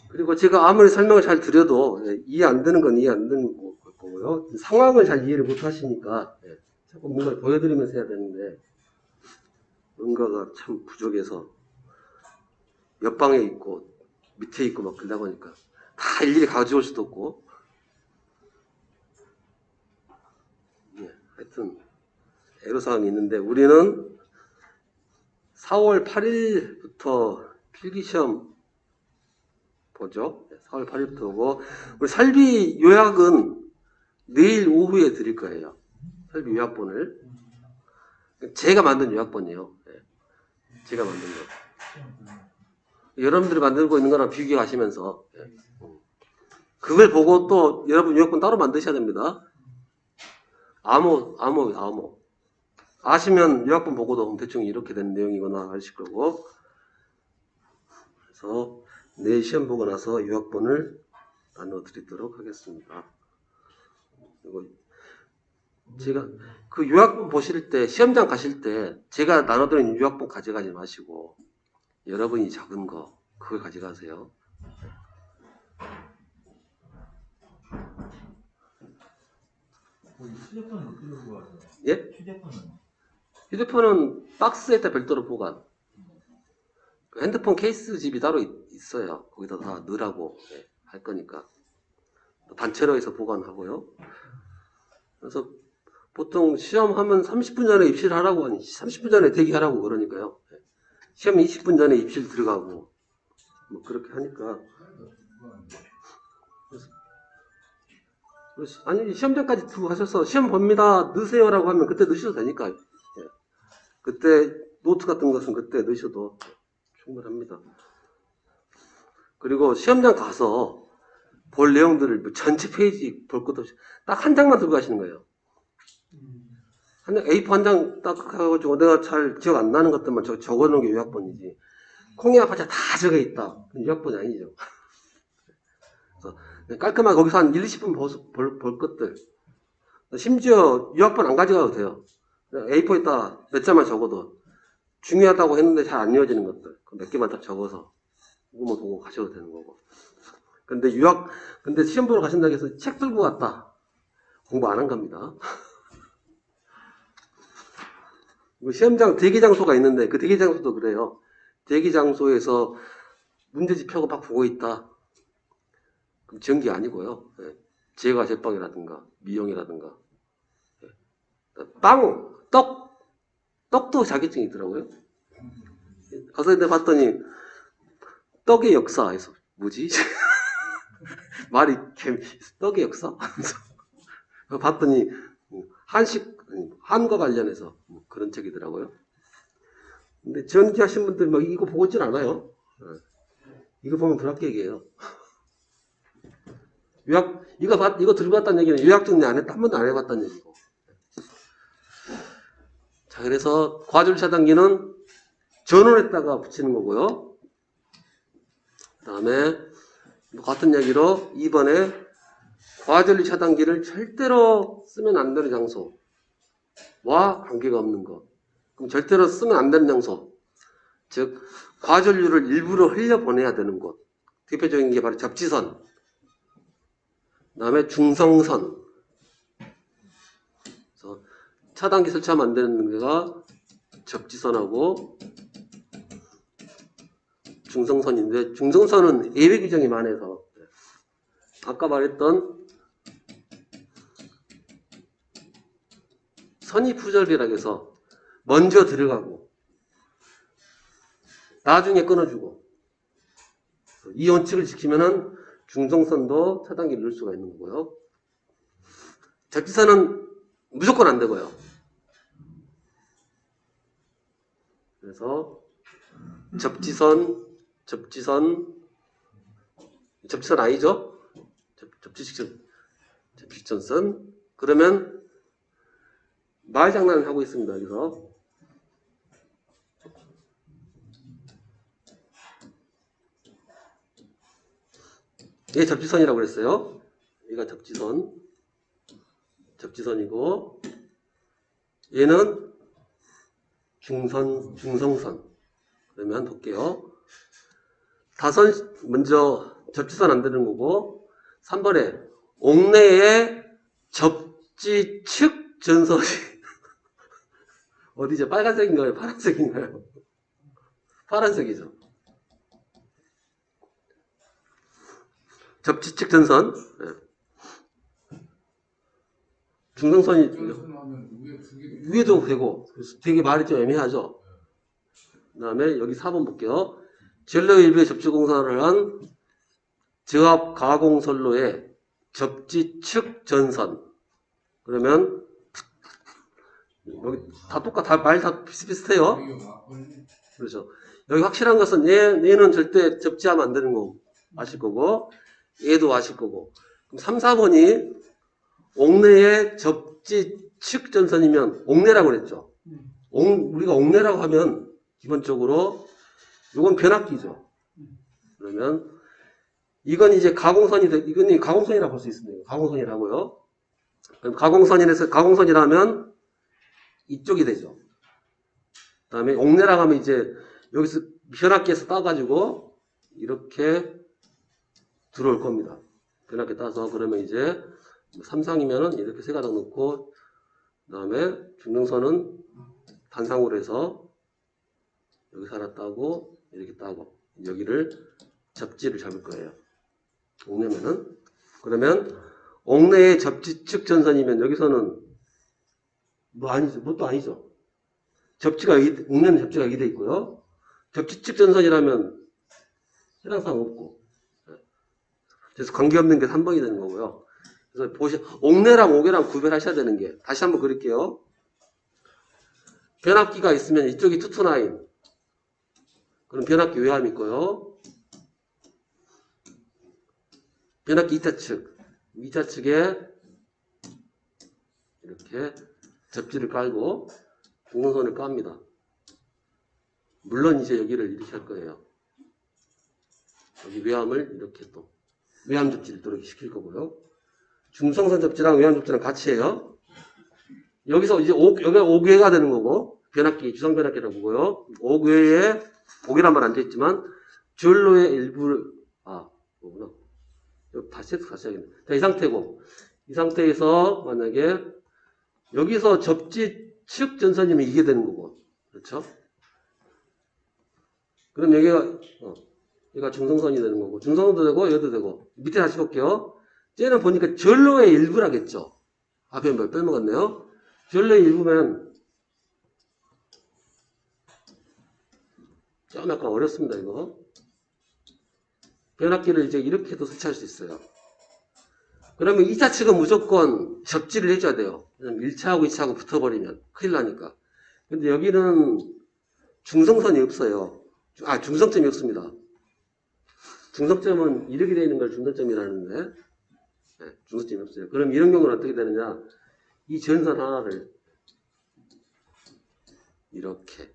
그리고 제가 아무리 설명을 잘 드려도 이해 안 되는 건 이해 안 되는 거고요. 상황을 잘 이해를 못 하시니까 자꾸 뭔가를 보여드리면서 해야 되는데 뭔가가 참 부족해서 옆방에 있고 밑에 있고 막 그러다 보니까 다 일일이 가져올 수도 없고 하여튼 애로사항이 있는데 우리는 4월 8일부터 필기시험 보죠. 4월 8일부터 오고 우리 설비 요약은 내일 오후에 드릴 거예요. 설비 요약본을 제가 만든 요약본이에요. 제가 만든 거. 여러분들이 만들고 있는 거랑 비교하시면서 그걸 보고 또 여러분 요약본 따로 만드셔야 됩니다. 암호. 아시면 요약본 보고도 대충 이렇게 된 내용이구나 아실 거고. 그래서 내일 시험 보고 나서 요약본을 나눠드리도록 하겠습니다. 그리고 제가 그 요약본 보실 때 시험장 가실 때 제가 나눠드린 요약본 가져가지 마시고 여러분이 적은 거 그걸 가져가세요. 휴대폰은 어떻게 보관해요? 예? 휴대폰은? 휴대폰은 박스에다 별도로 보관. 핸드폰 케이스 집이 따로 있어요. 거기다 다 넣으라고 할 거니까. 단체로 해서 보관하고요. 그래서 보통 시험하면 30분 전에 입시를 하라고 하니 30분 전에 대기하라고 그러니까요. 시험 20분 전에 입실 들어가고 뭐 그렇게 하니까. 그래서 아니 시험장까지 두고 하셔서 시험 봅니다 넣으세요라고 하면 그때 넣으셔도 되니까. 그때 노트 같은 것은 그때 넣으셔도 충분합니다. 그리고 시험장 가서 볼 내용들을 뭐 전체 페이지 볼 것도 없이 딱 한 장만 들고 가시는 거예요. 한 장, A4 한 장 딱 해가지고 내가 잘 기억 안 나는 것들만 적어놓은 게 요약본이지. 콩이와 파자 다 적어있다. 요약본이 아니죠. 그래서 깔끔하게 거기서 한 1, 20분 볼 것들. 심지어 요약본 안 가져가도 돼요. A4에다 몇 장만 적어도 중요하다고 했는데 잘 안 이어지는 것들. 몇 개만 딱 적어서 그거만 보고 가셔도 되는 거고. 근데 시험 보러 가신다고 해서 책 들고 갔다. 공부 안 한 겁니다. 시험장 대기 장소가 있는데 그 대기 장소도 그래요. 대기 장소에서 문제집 펴고 막 보고 있다. 그럼 전기 아니고요. 제과 제빵이라든가 미용이라든가 떡도 자격증이 있더라고요. 가서 근데 봤더니 떡의 역사에서 뭐지? 말이 떡의 역사? 봤더니 한과 관련해서 그런 책이더라고요. 근데 전기하신 분들 막 이거 보고 있진 않아요. 이거 보면 불합격이에요. 이거 들고 갔다는 얘기는 요약 정리 안 했다, 한 번도 안 해봤다는 얘기고. 자, 그래서 과졸 차단기는 전원에다가 붙이는 거고요. 그 다음에 같은 얘기로 2번에 과전류 차단기를 절대로 쓰면 안 되는 장소와 관계가 없는 것. 그럼 절대로 쓰면 안 되는 장소. 즉, 과전류를 일부러 흘려보내야 되는 곳. 대표적인 게 바로 접지선. 그 다음에 중성선. 그래서 차단기 설치하면 안 되는 데가 접지선하고 중성선인데, 중성선은 예외 규정이 많아서 아까 말했던 선입후절이라고 해서 먼저 들어가고 나중에 끊어주고 이 원칙을 지키면은 중성선도 차단기를 넣을 수가 있는 거고요. 접지선은 무조건 안 되고요. 그래서 접지선 아니죠? 접지선선. 그러면 말장난을 하고 있습니다. 여기서 얘 접지선이라고 그랬어요. 얘가 접지선이고 얘는 중성선. 그러면 볼게요. 다선, 먼저 접지선 안 되는 거고, 3번에 옥내에 접지측 전선이 어디죠? 빨간색인가요? 파란색인가요? 파란색이죠. 접지측 전선. 네. 중성선이 위에도 되고, 그래서 되게 말이 좀 애매하죠. 그 다음에 여기 4번 볼게요. 전로 일부의 접지공사를 한 저압 가공선로의 접지측 전선. 그러면 여기 다 똑같아, 말 다 비슷비슷해요. 그렇죠. 여기 확실한 것은 얘는 절대 접지하면 안 되는 거 아실 거고, 얘도 아실 거고. 그럼 3, 4번이 옥내의 접지측 전선이면 옥내라고 그랬죠. 우리가 옥내라고 하면 기본적으로 이건 변압기죠. 그러면 이건 이제 이건 가공선이라고 볼 수 있습니다. 가공선이라고요. 그럼 가공선이라면 이쪽이 되죠. 그 다음에 옥내라고 하면 이제 여기서 변압기에서 따가지고 이렇게 들어올 겁니다. 변압기 따서 그러면 이제 삼상이면은 이렇게 세 가닥 넣고, 그 다음에 중능선은 단상으로 해서 여기서 하나 따고 이렇게 따고 여기를 접지를 잡을 거예요. 옥내면은. 그러면 옥내의 접지측 전선이면 여기서는 뭐 아니죠. 뭣도 아니죠. 옥내는 접지가 여기 돼 있고요. 접지측 전선이라면 해당사항 없고. 그래서 관계없는 게 3번이 되는 거고요. 그래서 옥내랑 옥외랑 구별하셔야 되는 게, 다시 한번 그릴게요. 변압기가 있으면 이쪽이 투투나인. 그럼 변압기 외함이 있고요. 변압기 2차 측. 2차 측에 이렇게 접지를 깔고 중성선을 깝니다. 물론 이제 여기를 이렇게 할 거예요. 여기 외함을 이렇게 또 외함 접지를 또 이렇게 시킬 거고요. 중성선 접지랑 외함 접지랑 같이 해요. 여기서 이제 여기가 옥외가 되는 거고, 변압기, 주성 변압기라고 보고요. 옥외에 옥이란 말 안 돼 있지만 전로의 일부를 뭐구나. 다시 하겠네. 자, 이 상태고, 이 상태에서 만약에 여기서 접지측 전선이면 이게 되는 거고, 그렇죠? 그럼 여기가 중성선이 되는 거고, 중성선도 되고 여기도 되고. 밑에 다시 볼게요. 쟤는 보니까 전로의 일부라겠죠. 앞에 뭘 빼먹었네요. 전로의 일부면 좀 약간 어렵습니다, 이거. 변압기를 이제 이렇게도 설치할 수 있어요. 그러면 2차 측은 무조건 접지를 해줘야 돼요. 1차하고 2차하고 붙어버리면 큰일 나니까. 근데 여기는 중성선이 없어요. 중성점이 없습니다. 중성점은 이렇게 되어 있는 걸 중성점이라는데, 네, 중성점이 없어요. 그럼 이런 경우는 어떻게 되느냐? 이 전선 하나를 이렇게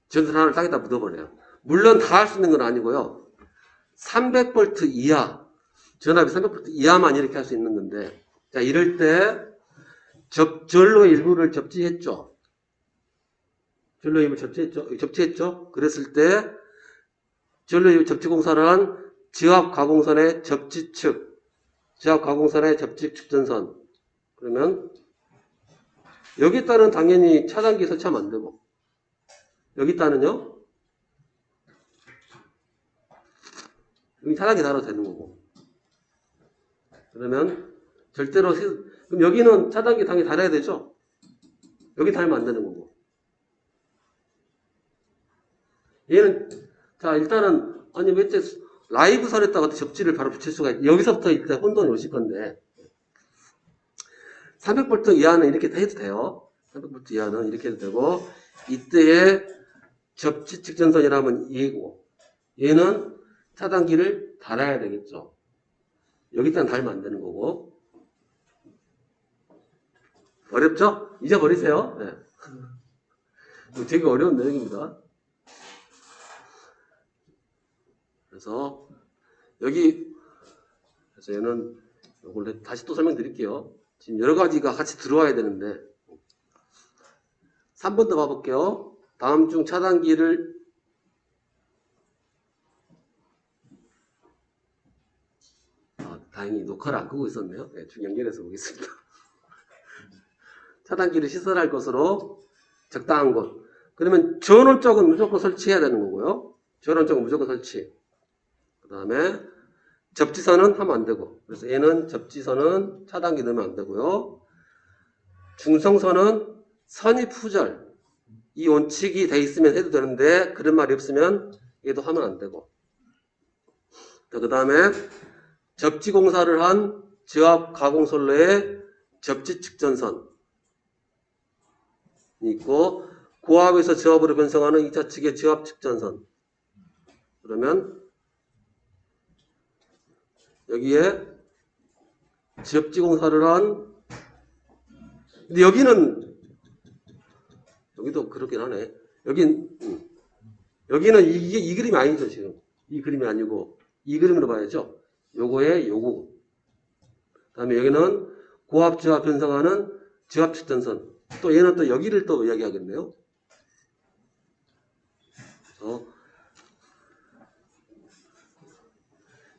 전선 하나를 땅에다 묻어버려요. 물론 다 할 수 있는 건 아니고요. 300V 이하, 전압이 300V 이하만 이렇게 할 수 있는 건데, 자, 이럴 때 전로의 일부를 접지했죠. 전로의 일부를 접지했죠. 그랬을 때 전로의 일부 접지공사를 한 지압 가공선의 접지측, 지압 가공선의 접지측 전선. 그러면 여기다는 당연히 차단기 설치하면 안 되고, 여기다는요, 여기 차단기 달아도 되는 거고. 그러면 절대로 그럼 여기는 차단기 당연히 달아야 되죠. 여기 달면 안 되는 거고. 얘는 자 일단은 아니 왜 라이브 선에다가 접지를 바로 붙일 수가 있 여기서부터 일단 혼돈이 오실 건데 300V 이하는 이렇게 해도 돼요. 300V 이하는 이렇게 해도 되고, 이때의 접지측 전선이라면 얘고, 얘는 차단기를 달아야 되겠죠. 여기다는 달면 안 되는 거고. 어렵죠? 잊어버리세요. 네. 되게 어려운 내용입니다. 그래서 그래서 얘는 이걸 다시 또 설명드릴게요. 지금 여러 가지가 같이 들어와야 되는데 3번 더 봐볼게요. 다음 중 차단기를 다행히 녹화를 안 끄고 있었네요. 네, 쭉 연결해서 보겠습니다. 차단기를 시설할 것으로 적당한 곳. 그러면 전원 쪽은 무조건 설치해야 되는 거고요. 전원 쪽은 무조건 설치. 그 다음에 접지선은 하면 안 되고. 그래서 얘는 접지선은 차단기 넣으면 안 되고요. 중성선은 선입 후절. 이 원칙이 돼 있으면 해도 되는데 그런 말이 없으면 얘도 하면 안 되고. 그 다음에 접지 공사를 한 저압 가공선로의 접지 측전선이 있고 고압에서 저압으로 변성하는 2차 측의 저압 측전선. 그러면 여기에 접지 공사를 한 근데 여기도 그렇긴 하네. 여기는 이게 이 그림이 아니죠 지금. 이 그림이 아니고 이 그림으로 봐야죠. 요거에 요거. 그다음에 여기는 고압 저압 변성하는 저압 측전선. 또 얘는 또 여기를 또 이야기하겠네요.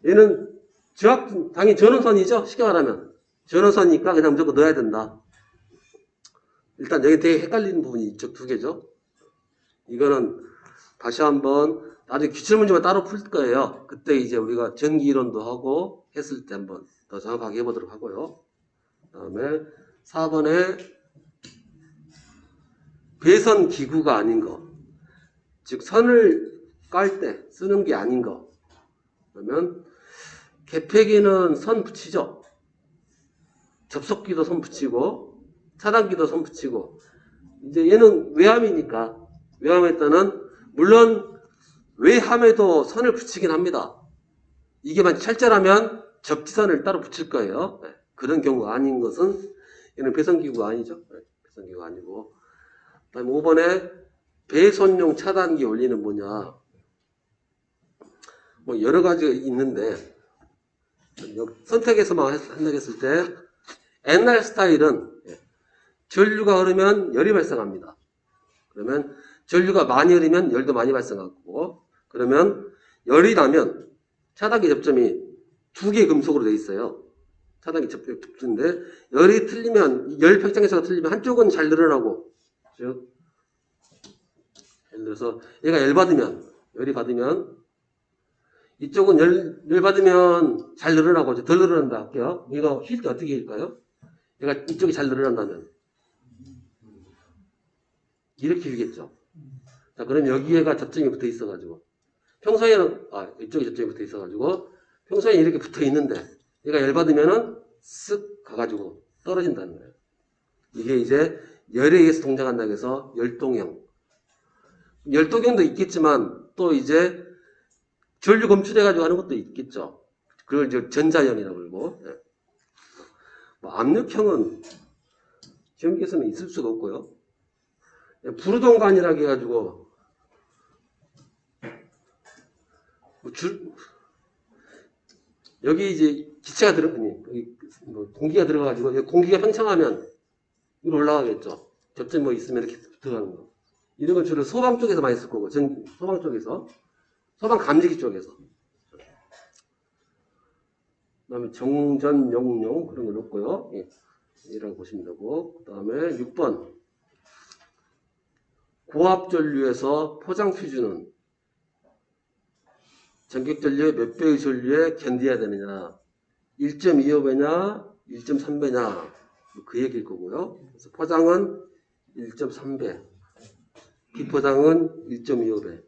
얘는 저압 당연히 전원선이죠. 쉽게 말하면 전원선이니까 그냥 무조건 넣어야 된다. 일단 여기 되게 헷갈리는 부분이 이쪽 두 개죠. 이거는 다시 한번 나중에 기출문제만 따로 풀 거예요. 그때 이제 우리가 전기 이론도 하고 했을 때 한번 더 정확하게 해보도록 하고요. 그 다음에 4번에 배선 기구가 아닌 거. 즉 선을 깔 때 쓰는 게 아닌 거. 그러면 개폐기는 선 붙이죠. 접속기도 선 붙이고 차단기도 선 붙이고 이제 얘는 외함이니까 외함에 따른 물론 외함에도 선을 붙이긴 합니다. 이게만 철저하면 접지선을 따로 붙일 거예요. 네. 그런 경우가 아닌 것은 얘는 배선기구가 아니죠. 네. 배선기구가 아니고 그다음에 5번에 배선용 차단기 원리는 뭐냐 뭐 여러 가지가 있는데 선택해서만 한다했을 때 옛날 스타일은 전류가 흐르면 열이 발생합니다. 그러면 전류가 많이 흐르면 열도 많이 발생하고 그러면 열이 나면 차단기 접점이 두 개의 금속으로 되어 있어요. 차단기 접점인데 열이 틀리면 열 평창에서가 틀리면 한쪽은 잘 늘어나고 즉 예를 들어서 얘가 열이 받으면 이쪽은 열 받으면 잘 늘어나고 덜 늘어난다 할게요. 얘가 휠 때 어떻게 힐까요? 얘가 이쪽이 잘 늘어난다면 이렇게 휘겠죠. 자, 그럼 여기에가 접점이 붙어 있어가지고 평소에는 이쪽에 접점이 붙어 있어가지고 평소에 이렇게 붙어 있는데 얘가 열 받으면은 쓱 가가지고 떨어진다는 거예요. 이게 이제 열에 의해서 동작한다고 해서 열동형. 열동형도 있겠지만 또 이제 전류 검출해가지고 하는 것도 있겠죠. 그걸 이제 전자형이라고 그러고. 예. 뭐 압력형은 전기에서는 있을 수가 없고요. 부르동관이라고 해가지고 여기 이제 기체가 공기가 들어가가지고 공기가 팽창하면 위로 올라가겠죠. 접점 뭐 있으면 이렇게 들어가는 거. 이런 건 주로 소방 쪽에서 많이 쓸 거고, 소방 쪽에서, 소방 감지기 쪽에서. 그다음에 정전용용 그런 건 없고요. 예. 이라고 보시면 되고, 그다음에 6번 고압 전류에서 포장 퓨즈는 전격 전류의 몇 배의 전류에 견뎌야 되느냐? 1.25배냐, 1.3배냐? 그 얘기일 거고요. 그래서 포장은 1.3배, 비포장은 1.25배.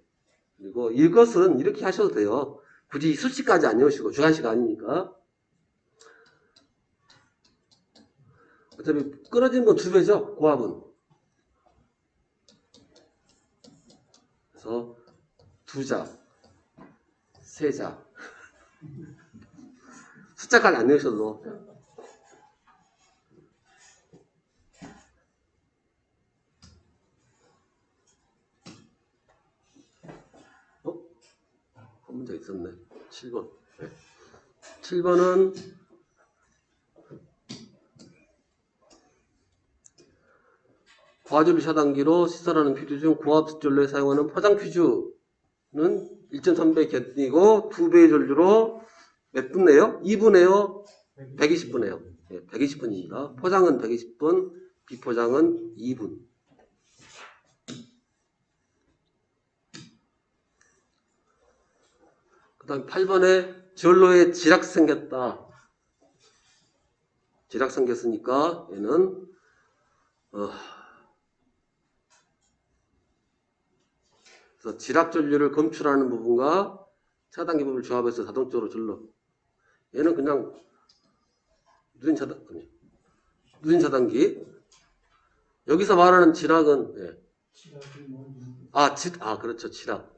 그리고 이것은 이렇게 하셔도 돼요. 굳이 수치까지 안 외우시고 주관식 아니니까. 어차피 끊어지는 건 2배죠. 고압은. 그래서 2자, 3자. 숫자까지 안 외우셔도 한 문제 있었네. 7번. 네. 7번은 과전류 차단기로 시설하는 퓨즈 중 고압 전류에 사용하는 포장 퓨즈는 1.3배 견이고 2배의 전류로 몇 분 내요? 2분 내요? 120분 내요. 120분입니다. 포장은 120분, 비포장은 2분. 그 다음 8번에 전로에 지락 생겼다. 지락 생겼으니까 얘는 그래서 지락 전류를 검출하는 부분과 차단기 부분을 조합해서 자동적으로 전로. 얘는 그냥 누진 차단기. 여기서 말하는 지락은 그렇죠. 지락.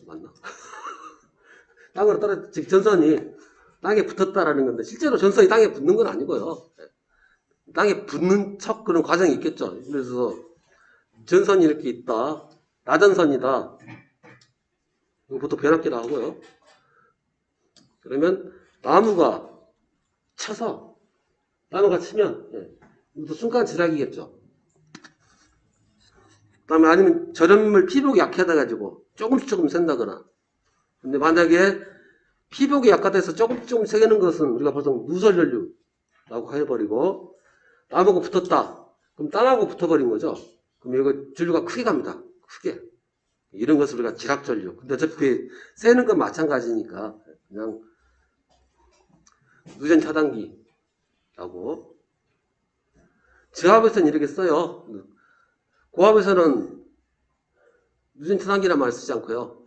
맞나? 땅으로 떨어져, 즉 전선이 땅에 붙었다라는 건데 실제로 전선이 땅에 붙는 건 아니고요. 땅에 붙는 척 그런 과정이 있겠죠. 그래서 전선이 이렇게 있다. 나전선이다. 이거 보통 변압기라 하고요. 그러면 나무가 쳐서 나무가 치면 이것도 순간 지락이겠죠. 그다음에 아니면 절연물 피복이 약하다 가지고 조금 샌다거나. 근데 만약에 피복이 약하다해서 조금 새기는 것은 우리가 보통 누설전류라고 해버리고 나무가 붙었다. 그럼 땅하고 붙어버린 거죠. 그럼 이거 전류가 크게 갑니다. 크게. 이런 것을 우리가 지락전류. 근데 어차피 새는 건 마찬가지니까 그냥 누전 차단기라고. 저압에서는 이렇게 써요. 고압에서는 누전 차단기란 말 쓰지 않고요.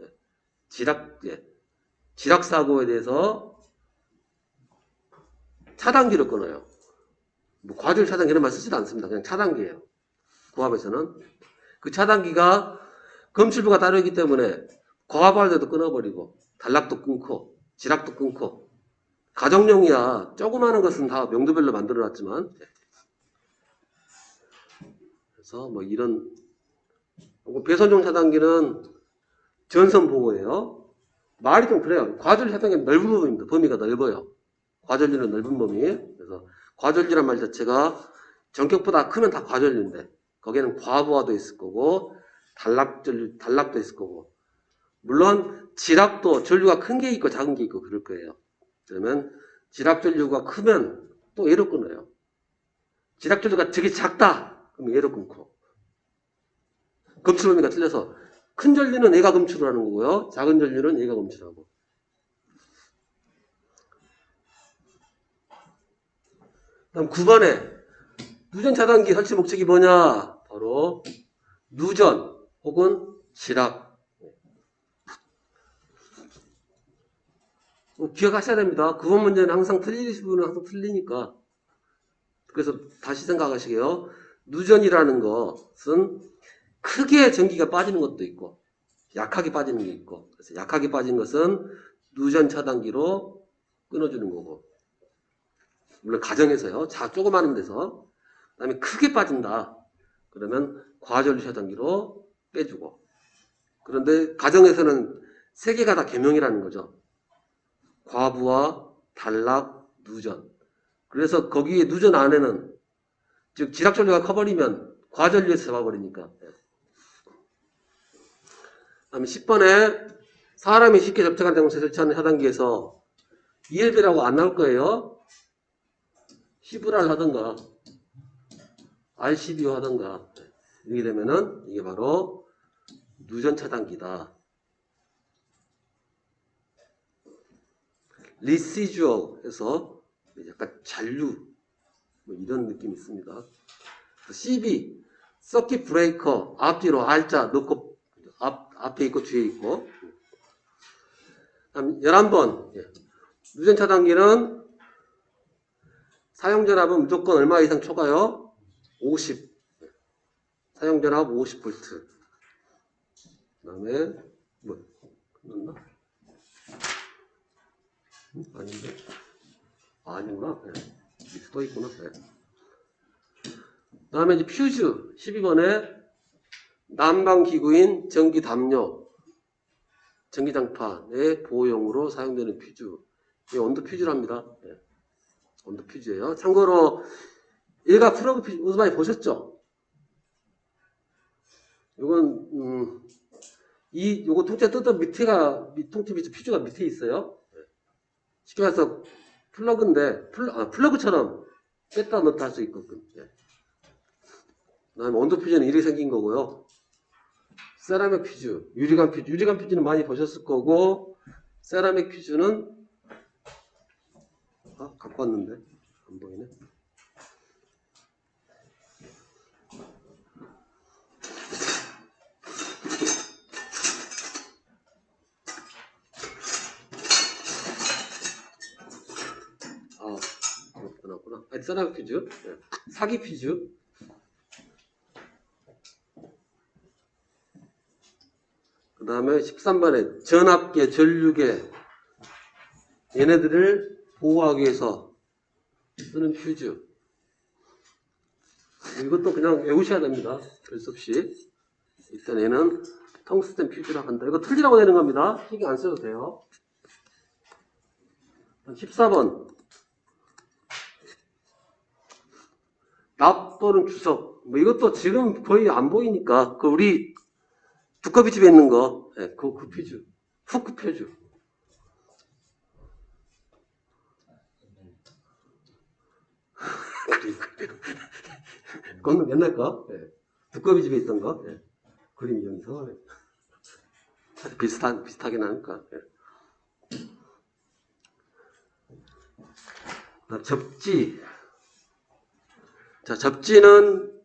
지락 사고에 대해서 차단기를 끊어요. 뭐 과절 차단기 이런 말 쓰지도 않습니다. 그냥 차단기예요. 고압에서는 그 차단기가 검출부가 따르기 때문에 고압할 때도 끊어버리고 단락도 끊고 지락도 끊고 가정용이야. 조그마한 것은 다 명도별로 만들어놨지만 그래서 뭐 이런 배선용 차단기는 전선 보호예요. 말이 좀 그래요. 과전류 차단기는 넓은 범위입니다. 범위가 넓어요. 과전류는 넓은 범위. 그래서 과전류란 말 자체가 전격보다 크면 다 과전류인데 거기에는 과부하도 있을 거고 단락도 있을 거고 물론 지락도 전류가 큰 게 있고 작은 게 있고 그럴 거예요. 그러면 지락 전류가 크면 또 얘로 끊어요. 지락 전류가 되게 작다. 그럼 얘로 끊고 검출 범위가 틀려서 큰 전류는 얘가 검출을 하는 거고요. 작은 전류는 얘가 검출하고. 다음 9번에 누전 차단기 설치 목적이 뭐냐? 바로 누전 혹은 지락. 기억하셔야 됩니다. 9번 문제는 항상 틀리신 분은 항상 틀리니까. 그래서 다시 생각하시게요. 누전이라는 것은 크게 전기가 빠지는 것도 있고 약하게 빠지는 게 있고 그래서 약하게 빠진 것은 누전 차단기로 끊어주는 거고 물론 가정에서요. 조그마한 데서 그 다음에 크게 빠진다. 그러면 과전류 차단기로 빼주고 그런데 가정에서는 세 개가 다 계명이라는 거죠. 과부하, 단락, 누전. 그래서 거기에 누전 안에는 즉 지락전류가 커버리면 과전류에서 잡아버리니까. 다음에 10번에 사람이 쉽게 접촉한 장소에 설치하는 차단기에서 ELB라고 안 나올 거예요. 시브랄 하던가 RCBO 하던가 이렇게 되면은 이게 바로 누전 차단기다. 리시주얼 해서 약간 잔류 뭐 이런 느낌이 있습니다. CB 서킷 브레이커 앞뒤로 R자 넣고 앞에 있고 뒤에 있고. 다음 11번 누전 차단기는 사용전압은 무조건 얼마 이상 초과요? 50. 사용전압 50V. 그 다음에 뭐 끝났나? 아닌데? 아니구나. 밑에 또 있구나. 그 다음에 이제 퓨즈 12번에 난방기구인 전기담요, 전기장판의 보호용으로 사용되는 퓨즈. 이게 온도 퓨즈랍니다. 온도 퓨즈예요. 참고로 얘가 플러그 퓨즈 무슨 많이 보셨죠? 요건 요거 통째 뜯어 밑에가 통째 밑에 퓨즈가 밑에 있어요. 쉽게 말해서 플러그인데 플러그처럼 뺐다 넣다 할 수 있거든. 그다음에 온도 퓨즈는 이렇게 생긴 거고요. 세라믹 퓨즈, 유리관 퓨즈는 많이 보셨을 거고, 세라믹 퓨즈는 갖고 왔는데 안 보이네. 그렇구나. 세라믹 퓨즈, 사기 퓨즈. 그 다음에 13번에 전압계, 전류계, 얘네들을 보호하기 위해서 쓰는 퓨즈. 이것도 그냥 외우셔야 됩니다. 별 수 없이. 일단 얘는 텅스텐 퓨즈라고 한다. 이거 틀리라고 되는 겁니다. 신경 안 써도 돼요. 14번. 납 또는 주석. 뭐 이것도 지금 거의 안 보이니까, 우리 두꺼비 집에 있는 거, 그 퓨즈. 후크 퓨즈. 그건 옛날 거. 두꺼비 집에 있던 거. 그림 이용해서. 사실 비슷하긴 하니까. 접지. 자, 접지는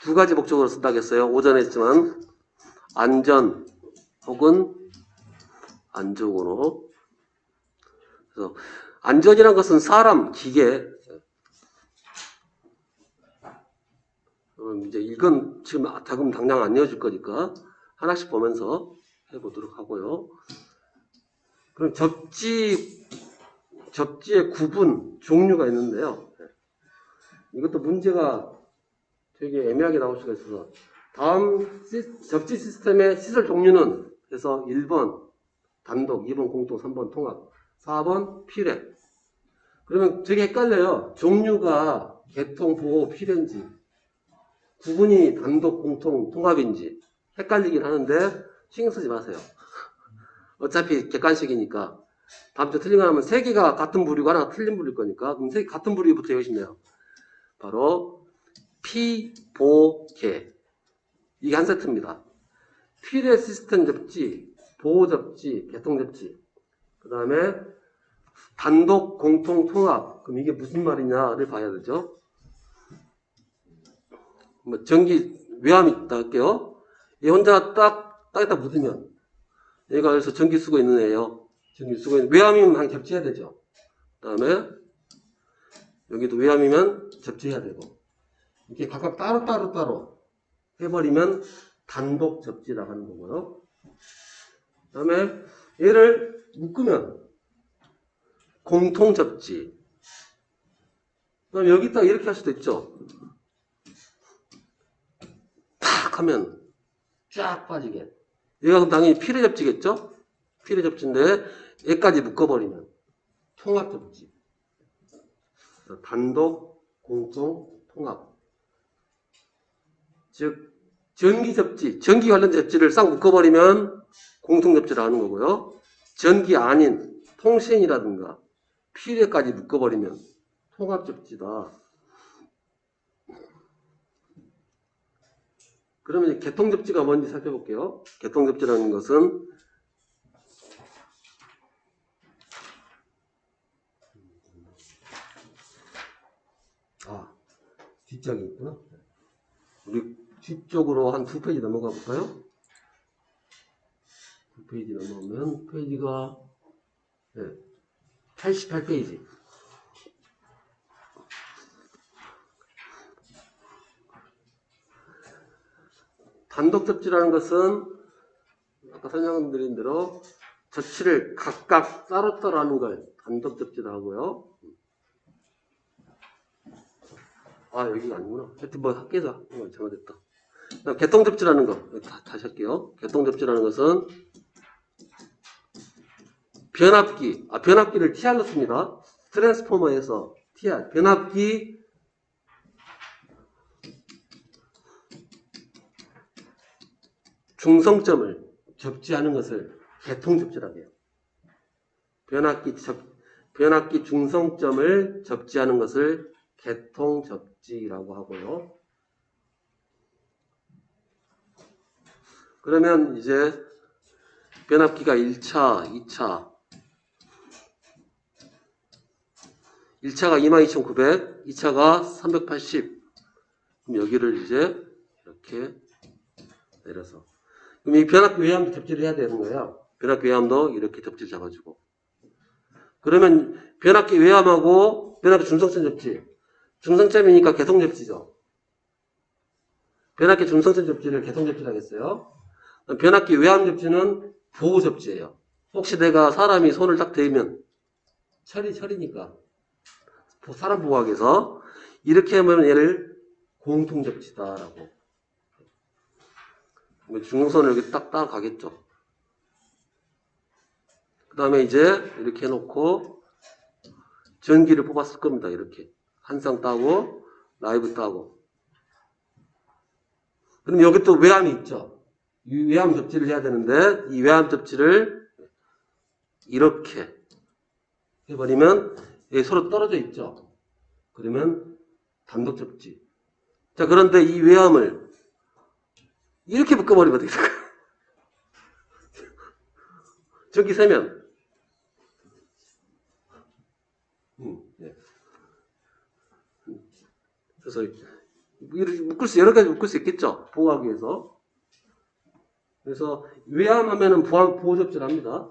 두 가지 목적으로 쓴다고 했어요. 오전에 했지만, 안전 혹은 안전으로. 그래서 안전이란 것은 사람, 기계. 이제 이건 지금 당장 안 이어질 거니까 하나씩 보면서 해보도록 하고요. 그럼 접지의 구분, 종류가 있는데요. 이것도 문제가 되게 애매하게 나올 수가 있어서 다음 접지 시스템의 시설 종류는 그래서 1번 단독, 2번 공통, 3번 통합, 4번 필해. 그러면 되게 헷갈려요. 종류가 개통, 보호, 필해인지 구분이 단독, 공통, 통합인지 헷갈리긴 하는데 신경 쓰지 마세요. 어차피 객관식이니까 다음 주 틀린 거 하면 3개가 같은 부류고 하나가 틀린 부류일 거니까 그럼 3개 같은 부류부터 외우시면 바로 피, 보, 개. 이게 한 세트입니다. 필해 시스템 접지, 보호 접지, 개통 접지. 그 다음에 단독, 공통, 통합. 그럼 이게 무슨 말이냐를 봐야 되죠. 뭐 전기 외압이 있다 할게요. 얘 혼자 딱에다 묻으면 얘가 그래서 전기 쓰고 있는 애예요. 전기 쓰고 있는 외압이면 한 접지해야 되죠. 그 다음에 여기도 외압이면 접지해야 되고 이렇게 각각 따로 해버리면 단독 접지라고 하는 거고요. 그 다음에 얘를 묶으면 공통 접지. 그 다음에 여기다가 이렇게 할 수도 있죠. 탁 하면 쫙 빠지게. 얘가 그럼 당연히 필해 접지겠죠? 필해 접지인데 얘까지 묶어버리면 통합 접지. 단독, 공통, 통합. 즉 전기 접지, 전기 관련 접지를 싹 묶어버리면 공통 접지를 하는 거고요. 전기 아닌 통신이라든가 필해까지 묶어버리면 통합 접지다. 그러면 개통 접지가 뭔지 살펴볼게요. 개통 접지라는 것은 뒷장이 있구나. 우리 뒤쪽으로 한 2페이지 넘어가 볼까요? 2페이지 넘어오면 페이지가 88페이지. 단독 접지라는 것은 아까 설명드린 대로 접지를 각각 따로따로 하는 걸 단독 접지라고 하고요. 여기가 아니구나. 하여튼 뭐 학계에서 잘못했다. 그다음 개통 접지라는 거 다시 할게요. 개통 접지라는 것은 변압기, 변압기를 TR로 씁니다. 트랜스포머에서 TR, 변압기 중성점을 접지하는 것을 개통접지라고 해요. 변압기 중성점을 접지하는 것을 개통접지라고 하고요. 그러면 이제 변압기가 1차, 2차, 1차가 22,900, 2차가 380. 그럼 여기를 이제 이렇게 내려서. 그럼 이 변압기 외함도 접지를 해야 되는 거예요. 변압기 외함도 이렇게 접지를 잡아주고. 그러면 변압기 외함하고 변압기 중성점 접지. 중성점이니까 개통 접지죠. 변압기 중성점 접지를 개통 접지를 하겠어요. 변압기 외함 접지는 보호 접지예요. 혹시 내가 사람이 손을 딱 대면 철이니까 사람 보호하기 위해서 이렇게 하면 얘를 공통 접지다라고. 중성선을 여기 딱 따라가겠죠. 그 다음에 이제 이렇게 해놓고 전기를 뽑았을 겁니다. 이렇게 한 쌍 따고 라이브 따고. 그럼 여기 또 외함이 있죠. 이 외함 접지를 해야 되는데 이 외함 접지를 이렇게 해버리면 여기 서로 떨어져 있죠. 그러면 단독 접지. 자, 그런데 이 외함을 이렇게 묶어버리면 어떻게 될까요? 전기 세면. 네. 그래서 이렇게 여러 가지 묶을 수 있겠죠. 보호하기 위해서. 그래서 외함하면은 보호 접지를 합니다.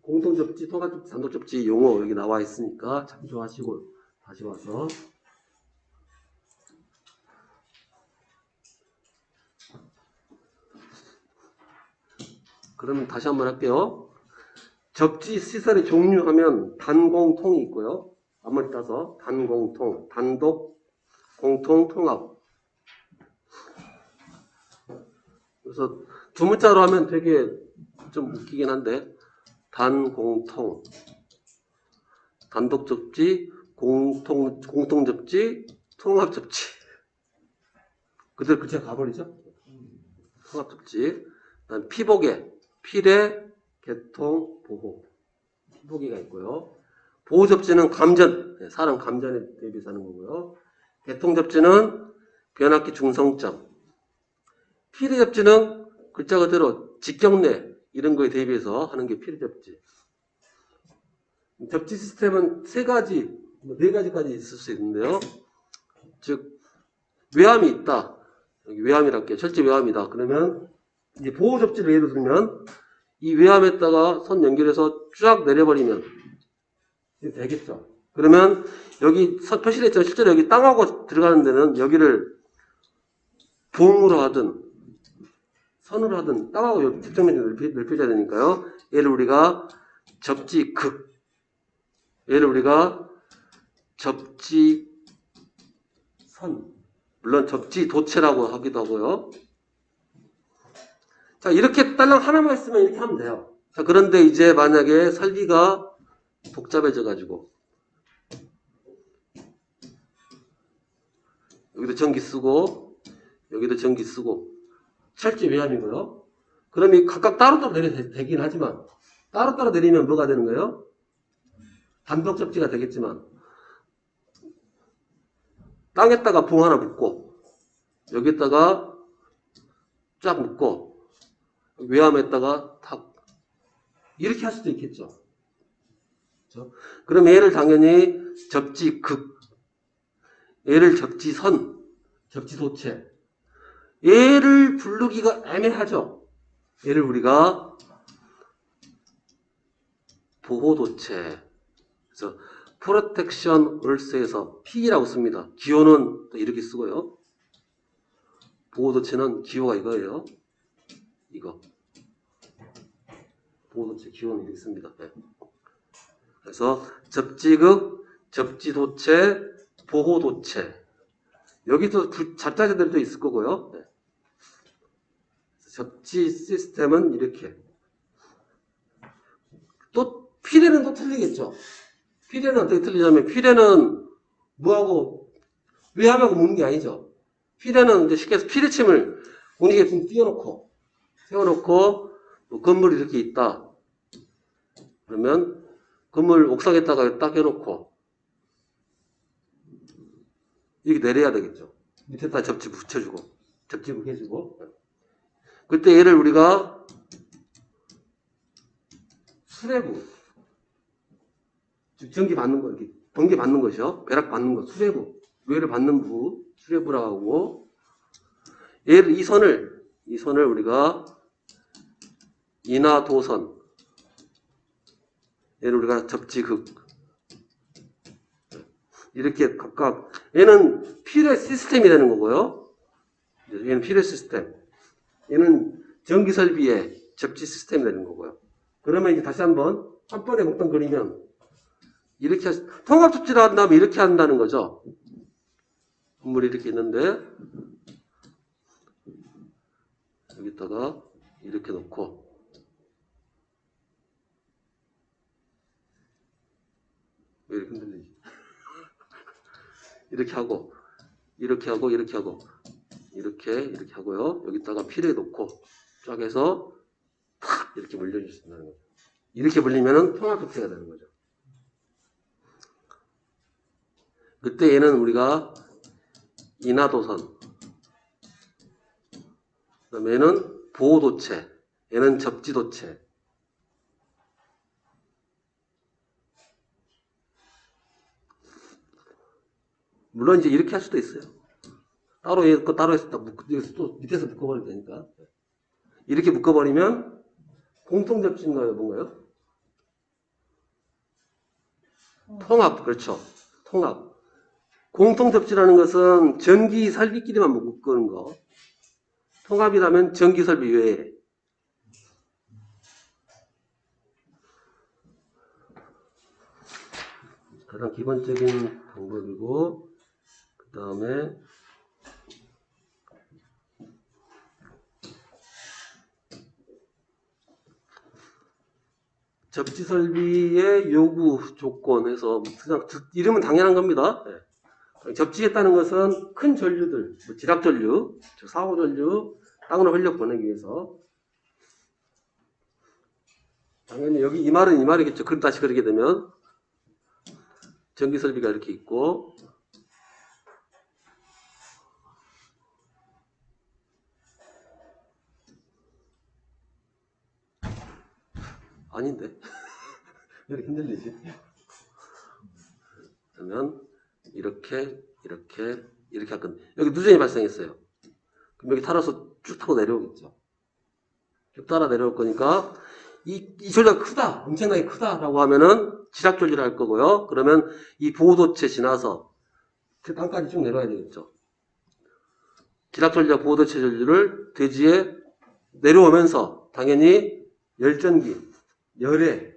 공통 접지, 통합 접지, 단독 접지 용어 여기 나와 있으니까 참조하시고 다시 와서. 그러면 다시 한번 할게요. 접지 시설의 종류하면 단공통이 있고요. 앞머리 따서 단공통, 단독, 공통, 통합. 그래서 두 문자로 하면 되게 좀 웃기긴 한데 단공통, 단독 접지, 공통 접지, 통합 접지. 그대로 그냥 가버리죠. 통합 접지. 그다음 피복에 필의 개통 보호. 피복이가 있고요. 보호 접지는 감전, 사람 감전에 대비해서 하는 거고요. 개통 접지는 변압기 중성점. 필의 접지는 글자 그대로 직경내 이런 거에 대비해서 하는 게 필의 접지. 접지 시스템은 세 가지, 네 가지까지 있을 수 있는데요. 즉 외함이 있다. 여기 외함이라고 할게요. 철제 외함이다. 그러면 이제 보호 접지를 예를 들면 이 외함에다가 선 연결해서 쫙 내려버리면 되겠죠. 그러면 여기 표시되어 있지만 실제로 여기 땅하고 들어가는 데는 여기를 봉으로 하든 선으로 하든 땅하고 직정면이 넓혀져야 되니까요. 얘를 우리가 접지극, 얘를 우리가 접지선, 물론 접지도체라고 하기도 하고요. 자, 이렇게 딸랑 하나만 있으면 이렇게 하면 돼요. 자, 그런데 이제 만약에 설비가 복잡해져 가지고 여기도 전기 쓰고 여기도 전기 쓰고 철제 외함이고요. 그럼 이 각각 따로따로 내려도 되긴 하지만 따로따로 내리면 뭐가 되는 거예요? 단독 접지가 되겠지만 땅에다가 봉 하나 묶고 여기다가 쫙 묶고 외함에다가 탁 이렇게 할 수도 있겠죠. 그렇죠? 그럼 얘를 당연히 접지극, 얘를 접지선, 접지도체, 얘를 부르기가 애매하죠. 얘를 우리가 보호도체, 그래서 프로텍션 얼스에서 P라고 씁니다. 기호는 이렇게 쓰고요. 보호도체는 기호가 이거예요. 이거. 보호도체 기호는 이렇게 씁니다. 네. 그래서 접지극, 접지도체, 보호도체. 여기도 잡자들도 있을 거고요. 네. 접지 시스템은 이렇게. 또 필에는 또 틀리겠죠. 피레는 어떻게 틀리냐면, 피레는 뭐하고, 외압하고 묶는 게 아니죠. 피레는 이제 쉽게 해서 피레침을 공기계통 띄워놓고, 세워놓고, 뭐 건물이 이렇게 있다. 그러면, 건물 옥상에다가 딱 해놓고, 이렇게 내려야 되겠죠. 밑에다 접지 붙여주고, 접지 해주고. 그때 얘를 우리가 수레부, 즉 전기 받는 거, 이렇게 번개 받는 것이요. 배락 받는 것, 수레부, 외를 받는 부, 수레부라고 하고, 얘를 이 선을 우리가 인하도선, 얘를 우리가 접지극, 이렇게 각각, 얘는 필요 시스템이 되는 거고요. 얘는 필요 시스템. 얘는 전기 설비의 접지 시스템이 되는 거고요. 그러면 이제 다시 한번 한 번에 목단 그리면 이렇게 통합 접지를 한다면 이렇게 한다는 거죠. 건물이 이렇게 있는데 여기다가 이렇게 놓고 왜 이렇게 흔들리지? 이렇게 하고 이렇게 하고 이렇게 하고 이렇게 하고요. 여기다가 필에 놓고 쫙 해서 탁 이렇게 물려줄 수 있다는 거죠. 이렇게 물리면은 통합 접지가 되는 거죠. 그때 얘는 우리가 인하도선, 그다음에 얘는 보호도체, 얘는 접지도체. 물론 이제 이렇게 할 수도 있어요. 따로 얘거 따로 해서 여기서 또 밑에서 묶어버리면 되니까. 이렇게 묶어버리면 공통 접지인가요, 뭔가요? 통합, 그렇죠. 통합. 공통 접지라는 것은 전기 설비끼리만 묶는 거. 통합이라면 전기 설비 외에. 가장 기본적인 방법이고, 그 다음에 접지 설비의 요구 조건에서 그냥 이름은 당연한 겁니다. 네. 접지했다는 것은 큰 전류들, 뭐 지락 전류, 즉 사고 전류 땅으로 흘려 보내기 위해서 당연히 여기 이 말은 이 말이겠죠. 그럼 다시 그렇게 되면 전기 설비가 이렇게 있고 아닌데 왜 이렇게 흔들리지? 그러면 이렇게 할 건데 여기 누전이 발생했어요. 그럼 여기 타러서 쭉 타고 내려오겠죠. 쭉 따라 내려올 거니까 이 전류가 크다, 엄청나게 크다라고 하면은 지락 전류를 할 거고요. 그러면 이 보호도체 지나서 땅까지 쭉 내려와야 되겠죠. 지락 전류와 보호도체 전류를 대지에 내려오면서 당연히 열전기, 열에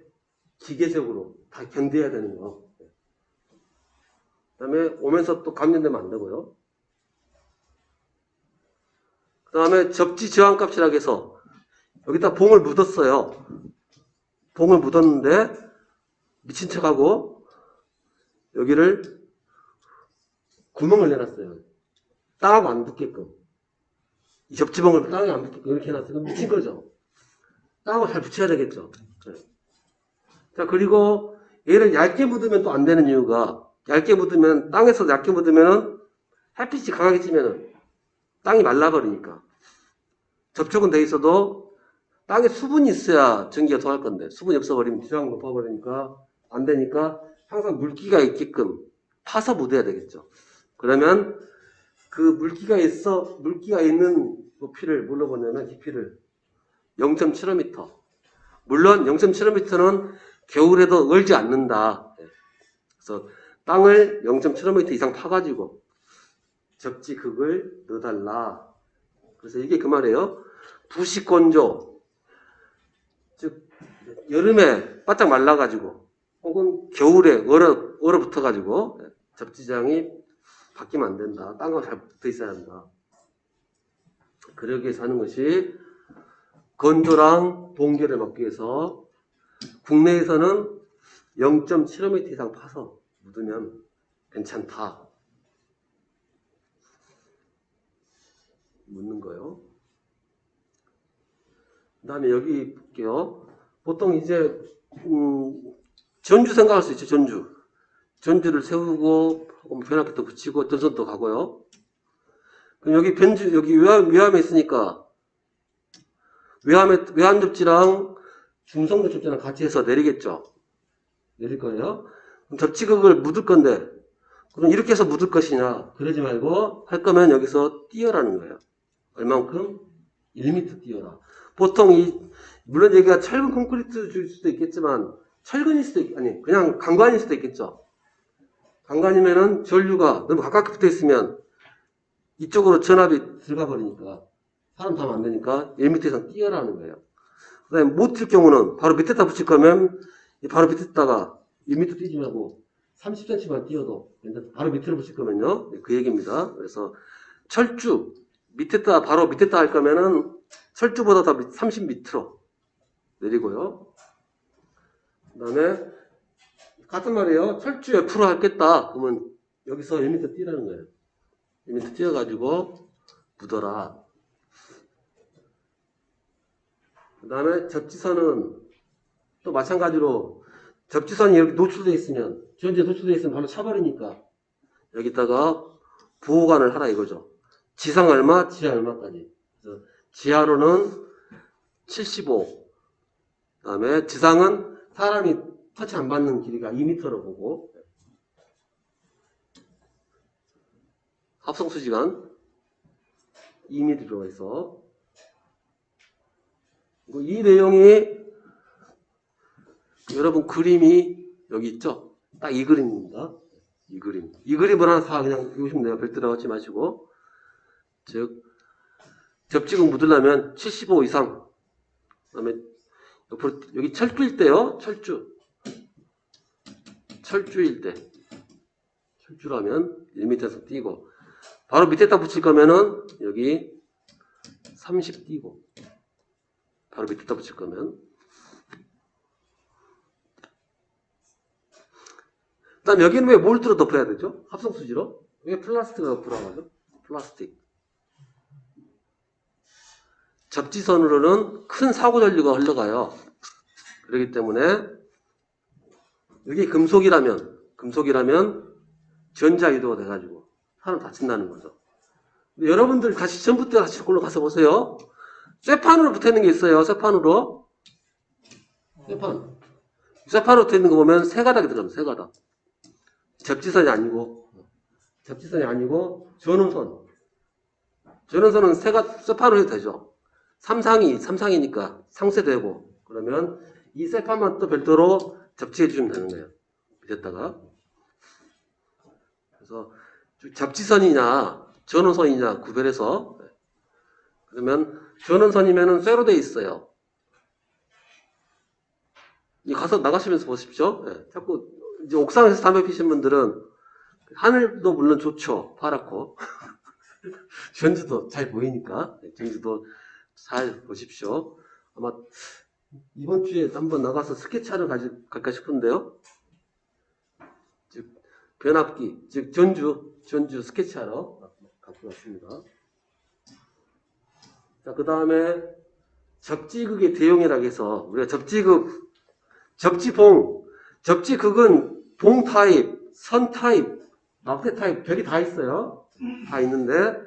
기계적으로 다 견뎌야 되는 거. 그 다음에 오면서 또 감전되면 안 되고요. 그 다음에 접지 저항값이라고 해서 여기다 봉을 묻었어요. 봉을 묻었는데 미친 척하고 여기를 구멍을 내놨어요. 땅하고 안 붙게끔. 이 접지봉을 땅에 안 붙게끔 이렇게 해놨어요. 그럼 미친 거죠. 땅하고 잘 붙여야 되겠죠. 네. 자, 그리고 얘를 얇게 묻으면 또 안 되는 이유가 얇게 묻으면 땅에서 얇게 묻으면은 햇빛이 강하게 찌면은 땅이 말라버리니까 접촉은 돼 있어도 땅에 수분이 있어야 전기가 통할 건데 수분이 없어버리면 지장 높아버리니까 안 되니까 항상 물기가 있게끔 파서 묻어야 되겠죠. 그러면 그 물기가 있는 높이를 뭘로 보냐면 깊이를 0.75m. 물론 0.75m는 겨울에도 얼지 않는다. 그래서 땅을 0.75m 이상 파가지고 접지극을 넣어달라. 그래서 이게 그 말이에요. 부식건조, 즉 여름에 바짝 말라가지고 혹은 겨울에 얼어붙어가지고 접지장이 바뀌면 안 된다. 땅과 잘 붙어 있어야 한다. 그러기 위해서 하는 것이 건조랑 동결을 막기 위해서 국내에서는 0.75m 이상 파서 묻으면 괜찮다. 묻는 거요. 그 다음에 여기 볼게요. 보통 이제 전주 생각할 수 있죠. 전주를 세우고 변압기도 붙이고 전선도 가고요. 그럼 여기 여기 외암에 있으니까 외암 접지랑 중성도 접지랑 같이 해서 내리겠죠. 내릴 거예요. 그럼 접지극을 묻을 건데 그럼 이렇게 해서 묻을 것이냐? 그러지 말고 할 거면 여기서 띄어라는 거예요. 얼만큼? 1m 띄어라. 보통 물론 여기가 철근 콘크리트 줄 수도 있겠지만 철근일 수도 아니 그냥 강관일 수도 있겠죠. 강관이면은 전류가 너무 가깝게 붙어 있으면 이쪽으로 전압이 들어가 버리니까 사람 타면 안 되니까 1m 이상 띄어라는 거예요. 그 다음에 못 뛸 경우는 바로 밑에다 붙일 거면 바로 밑에다가 1m 뛰지 말고 30cm만 띄어도 바로 밑으로 붙일 거면요. 그 얘기입니다. 그래서 철주 바로 밑에다 할 거면은 철주보다 더 30m로 내리고요. 그 다음에 같은 말이에요. 철주 옆으로 하겠다. 그러면 여기서 1m 뛰라는 거예요. 1m 뛰어가지고 묻어라. 그 다음에 접지선은 또 마찬가지로 접지선이 이렇게 노출되어 있으면 전지에 노출되어 있으면 바로 차버리니까 여기다가 보호관을 하라 이거죠. 지상 얼마, 지하 얼마까지. 그래서 지하로는 75. 그 다음에 지상은 사람이 터치 안 받는 길이가 2m로 보고 합성수지관 2mm 들어가 있어. 이 내용이 여러분 그림이 여기 있죠? 딱 이 그림입니다. 이 그림. 이 그림을 하나 다 그냥 보시면 돼요. 별 들어가지 마시고. 즉, 접지극 묻으려면 75 이상. 그 다음에 옆으로, 여기 철주일 때요. 철주일 때. 철주라면 1m에서 띄고. 바로 밑에다 붙일 거면은 여기 30 띄고. 바로 밑에다 붙일 거면. 그 다음 여기는 왜 몰드로 덮어야 되죠? 합성수지로? 왜 플라스틱으로 덮으라고 하죠? 플라스틱. 접지선으로는 큰 사고 전류가 흘러가요. 그렇기 때문에 여기 금속이라면 전자 유도가 돼가지고 사람 다친다는 거죠. 여러분들 다시 전부터 다시 올라가서 보세요. 쇠판으로 붙어 있는 게 있어요. 쇠판으로 붙어 있는 거 보면 세 가닥이 들어갑니다. 세 가닥. 접지선이 아니고 전원선은 쇠판으로 해도 되죠. 삼상이니까 상쇄되고 그러면 이 쇠판만 또 별도로 접지해 주시면 되는 거예요. 밑에다가. 그래서 접지선이냐 전원선이냐 구별해서. 그러면 전원선이면은 쇠로 돼 있어요. 가서 나가시면서 보십시오. 네, 자꾸 이제 옥상에서 담배 피신 분들은 하늘도 물론 좋죠. 파랗고 전주도 잘 보이니까 전주도 잘 보십시오. 아마 이번 주에 한번 나가서 스케치하러 갈까 싶은데요. 즉 변압기, 즉 전주 스케치하러 갖고 왔습니다. 자, 그 다음에 접지극의 대용이라고 해서 우리가 접지극은 봉 타입, 선 타입, 납태 타입 별이 다 있어요. 다 있는데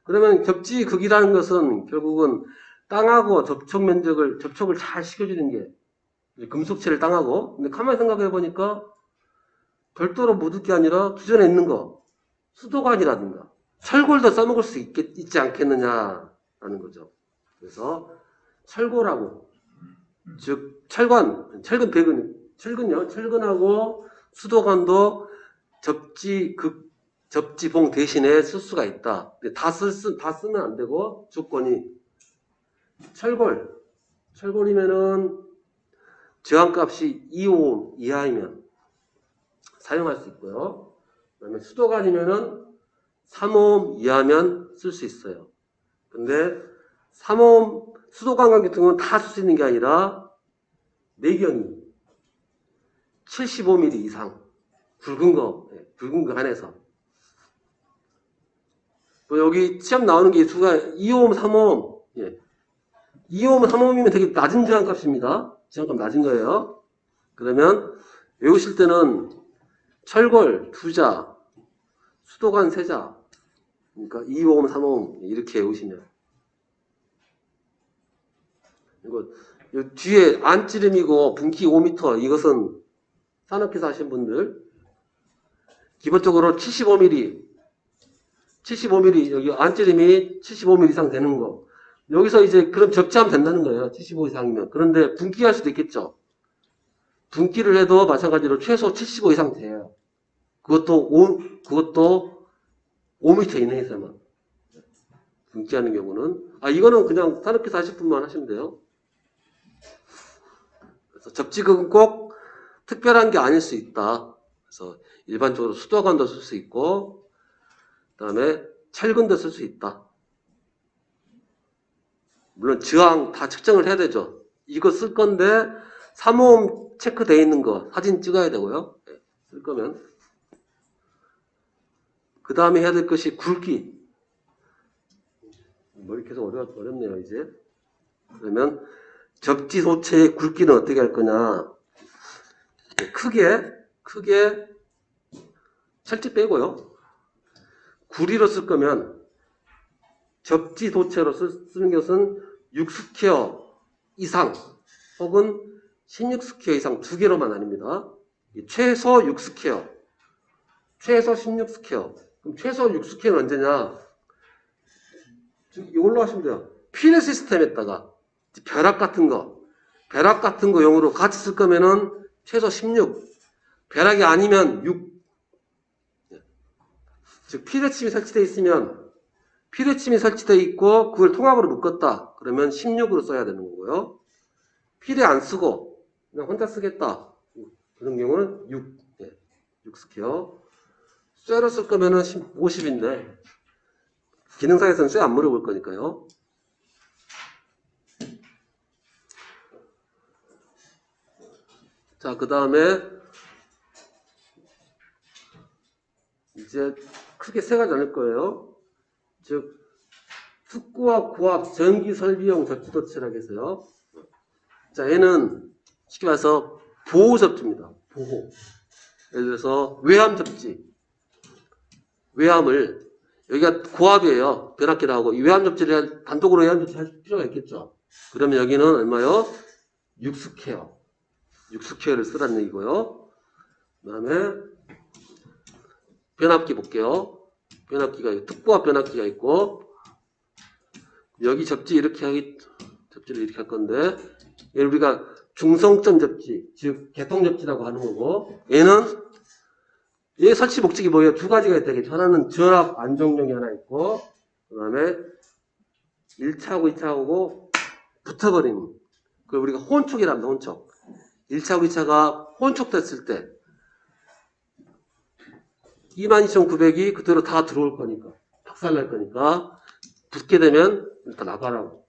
그러면 접지극이라는 것은 결국은 땅하고 접촉을 잘 시켜주는 게 금속체를 땅하고. 근데 가만히 생각해 보니까 별도로 묻을 게 아니라 기존에 있는 거 수도관이라든가 철골도 써먹을 수 있지 않겠느냐라는 거죠. 그래서 철골하고 즉 철근하고 수도관도 접지봉 대신에 쓸 수가 있다. 근데 다 쓰면 안 되고 조건이 철골이면은 저항값이 2옴 이하이면 사용할 수 있고요. 그다음에 수도관이면은 3옴 이하면 쓸 수 있어요. 근데 3옴 수도관 같은 경우는 다 쓸 수 있는 게 아니라 매경이 75mm 이상 굵은 거, 굵은 거 안에서. 또 여기 시험 나오는 게 수가 2오hm, 3오hm. 2오hm, 3ohm이면 되게 낮은 저항값입니다. 저항값 낮은 거예요. 그러면 외우실 때는 철골 2자, 수도관 3자. 그러니까 2오hm, 3오hm 이렇게 외우시면. 이거 뒤에 안찌름이고 분기 5m 이것은 산업기사 하신 분들 기본적으로 75mm 여기 안찌름이 75mm 이상 되는 거 여기서 이제 그럼 접지하면 된다는 거예요. 75 이상이면. 그런데 분기할 수도 있겠죠. 분기를 해도 마찬가지로 최소 75 이상 돼요. 그것도 5m 이내에서만 분기하는 경우는 이거는 그냥 산업기사 하실 분만 하시면 돼요. 그래서 접지극은 꼭 특별한 게 아닐 수 있다. 그래서 일반적으로 수도관도 쓸 수 있고, 그 다음에 철근도 쓸 수 있다. 물론 저항 다 측정을 해야 되죠. 이거 쓸 건데 3오hm 체크되어 있는 거 사진 찍어야 되고요. 쓸 거면. 그 다음에 해야 될 것이 굵기. 머리 계속 어렵네요, 이제. 그러면 접지 소체의 굵기는 어떻게 할 거냐. 크게 철제 빼고요. 구리로 쓸 거면 접지 도체로 쓰는 것은 6스퀘어 이상 혹은 16스퀘어 이상 두 개로만 나뉩니다. 최소 6스퀘어, 최소 16스퀘어. 그럼 최소 6스퀘어는 언제냐? 이걸로 하시면 돼요. 필드 시스템에다가 벼락 같은 거 용으로 같이 쓸 거면은 최소 16. 벼락이 아니면 6. 즉, 피레침이 설치되어 있으면, 피레침이 설치되어 있고, 그걸 통합으로 묶었다. 그러면 16으로 써야 되는 거고요. 피레 안 쓰고, 그냥 혼자 쓰겠다. 그런 경우는 6. 6스퀘어. 쇠로 쓸 거면은 50인데, 기능사에서는 쇠 안 물어볼 거니까요. 자, 그 다음에, 이제 크게 세 가지 나눌 거예요. 즉, 특구와 고압, 전기 설비용 접지도체라고 해서요. 자, 얘는 쉽게 말해서 보호 접지입니다. 보호. 예를 들어서 외암 접지. 외암을, 여기가 고압이에요. 변압기 나오고, 이 외암 접지를 단독으로 외암 접지 할 필요가 있겠죠. 그러면 여기는 얼마요? 6스퀘어. 6스퀘어를 쓰라는 얘기고요. 그 다음에, 변압기 볼게요. 변압기가, 특보압 변압기가 있고, 여기 접지를 이렇게 할 건데, 얘를 우리가 중성점 접지, 즉, 개통 접지라고 하는 거고, 얘 설치 목적이 뭐예요? 두 가지가 있다겠죠. 하나는 전압 안정용이 하나 있고, 그 다음에 1차하고 2차하고 붙어버리는, 그걸 우리가 혼촉이랍니다, 혼촉. 1차하고 2차가 혼촉됐을 때, 22,900이 그대로 다 들어올 거니까, 박살날 거니까, 붙게 되면 일단 나가라고.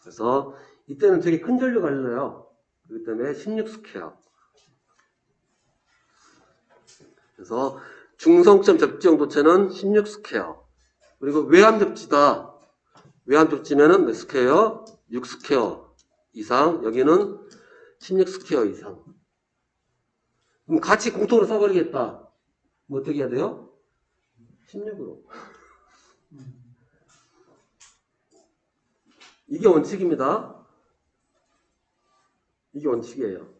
그래서 이때는 되게 큰 전류가 흘러요. 그렇기 때문에 16스퀘어. 그래서 중성점 접지용 도체는 16스퀘어. 그리고 외암 접지다. 외암 접지면은 몇 스퀘어? 6스퀘어 이상. 여기는 16스퀘어 이상. 그럼 같이 공통으로 써버리겠다. 뭐 어떻게 해야 돼요? 16으로. 이게 원칙입니다. 이게 원칙이에요.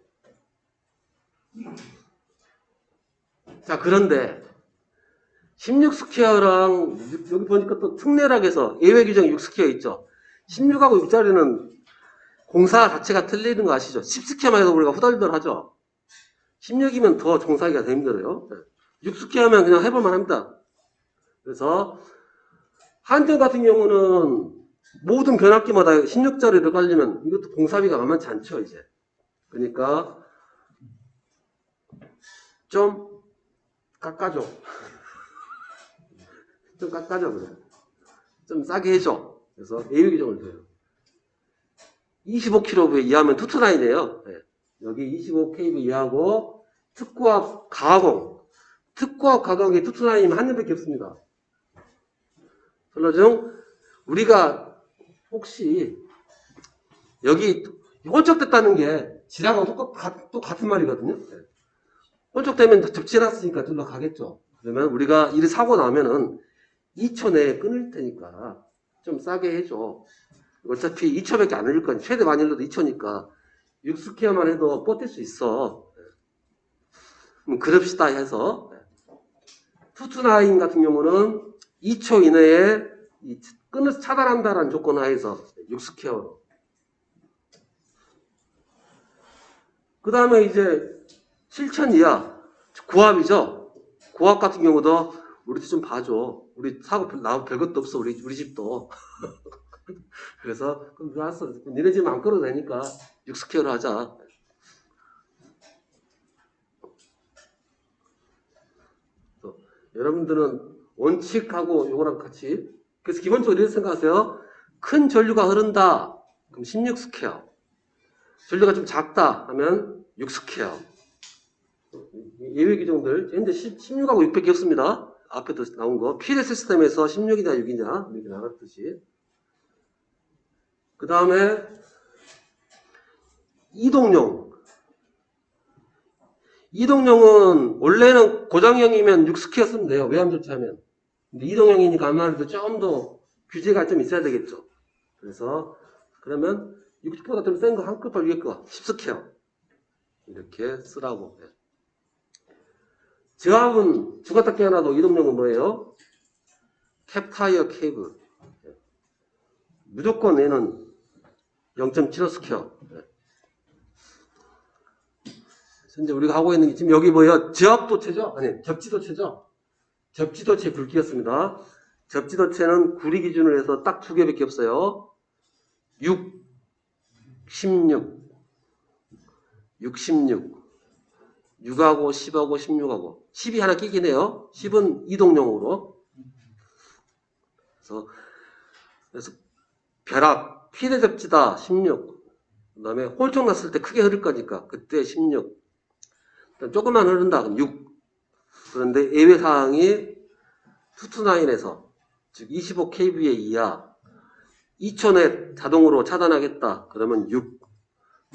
자, 그런데 16스퀘어랑 여기 보니까 또 특례라고 해서 예외 규정 6스퀘어 있죠. 16하고 6짜리는 공사 자체가 틀리는 거 아시죠? 10스퀘어만 해도 우리가 후덜덜 하죠. 16이면 더 종사하기가 더 힘들어요. 6스퀘어면 그냥 해볼만 합니다. 그래서 한전 같은 경우는 모든 변압기마다 16짜리를 깔리면 이것도 공사비가 만만치 않죠, 이제. 그러니까 좀 깎아줘. 좀 깎아줘, 그래. 좀 싸게 해줘. 그래서 예외 규정을 둬요. 25kV 이하면 투투나이네요. 네. 여기 25kb 이하고 특고압 가공. 특고압 가공이 투투나임 한 년밖에 없습니다. 솔로 중 우리가 혹시 여기 혼적됐다는 게 지라고 똑같은 말이거든요. 혼적되면 접지해놨으니까 둘러 가겠죠. 그러면 우리가 이 사고 나면은 2초 내에 끊을 테니까 좀 싸게 해줘. 어차피 2초밖에 안 흘릴 거니 최대 많이 흘려도 2초니까 6스퀘어만 해도 버틸 수 있어. 그럼 그럽시다 해서 투투나인 같은 경우는 2초 이내에 끊어서 차단한다라는 조건 하에서 6스퀘어로. 그 다음에 이제 7천 이하 고압이죠. 고압 같은 경우도 우리도 좀 봐줘. 우리 사고 별것도 없어. 우리 집도. 그래서 그럼 알았어. 니네 집 안 끌어도 되니까 6스퀘어로 하자. 여러분들은 원칙하고 요거랑 같이 그래서 기본적으로 이렇게 생각하세요. 큰 전류가 흐른다. 그럼 16스퀘어. 전류가 좀 작다 하면 6스퀘어. 예외 규정들 현재 16하고 6밖에 없습니다. 앞에도 나온 거 피레 시스템에서 16이냐 6이냐 이렇게 나눴듯이. 그 다음에 이동용. 이동용은 원래는 고장형이면 6스퀘어 쓰면 돼요. 외암 조치하면. 근데 이동형이니까 아무래도 좀 더 규제가 좀 있어야 되겠죠. 그래서 그러면 60보다 좀 센 거 한 끗 더 위에 거 10스퀘어 이렇게 쓰라고. 저압은 주가딱 하나도 이동용은 뭐예요? 캡타이어 케이블. 무조건 얘는 0.75스퀘어. 현재 우리가 하고 있는 게 지금 여기 뭐예요? 저압도체죠? 아니, 접지도체죠? 접지도체 굵기였습니다. 접지도체는 구리 기준으로 해서 딱 두 개밖에 없어요. 6, 16, 66, 6하고 10하고 16하고 10이 하나 끼긴 해요. 10은 이동용으로. 그래서 벼락, 피대 접지다 16. 그 다음에 홀쭉 났을 때 크게 흐를 거니까 그때 16. 조금만 흐른다 그럼 6. 그런데 예외 사항이 투투나인에서 즉 25kVA 이하 2초 내 자동으로 차단하겠다 그러면 6.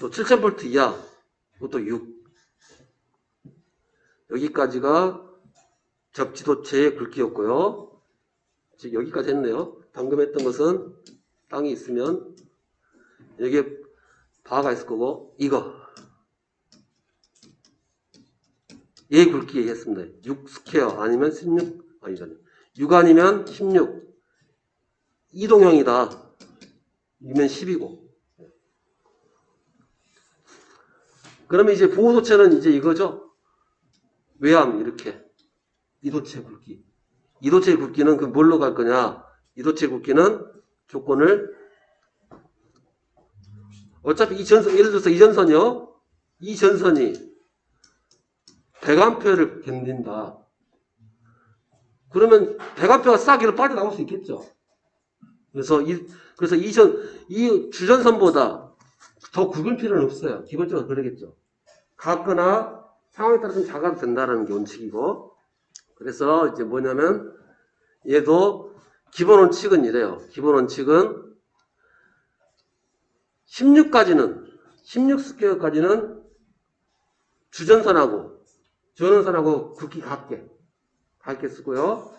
또 7000V 이하 그것도 6. 여기까지가 접지도체의 굵기였고요. 즉 여기까지 했네요. 방금 했던 것은 땅이 있으면 여기에 바가 있을 거고 이거 얘 굵기 했습니다. 6 스퀘어 아니면 16 아니잖아요. 6 아니면 16 이동형이다. 이면 10이고 그러면 이제 보호도체는 이제 이거죠. 외암 이렇게 이도체 굵기. 이도체 굵기는 그 뭘로 갈 거냐? 이도체 굵기는 조건을 어차피 이 전선 예를 들어서 이 전선이요. 이 전선이 100A를 견딘다. 그러면 100A가 싹 빠져나올 수 있겠죠. 그래서 이 주전선보다 더 굵은 필요는 없어요. 기본적으로 그러겠죠. 같거나 상황에 따라 좀 작아도 된다는 게 원칙이고. 그래서 이제 뭐냐면 얘도 기본 원칙은 이래요. 기본 원칙은 16스퀘어까지는 주전선하고 전원선하고 굵기 같게 쓰고요.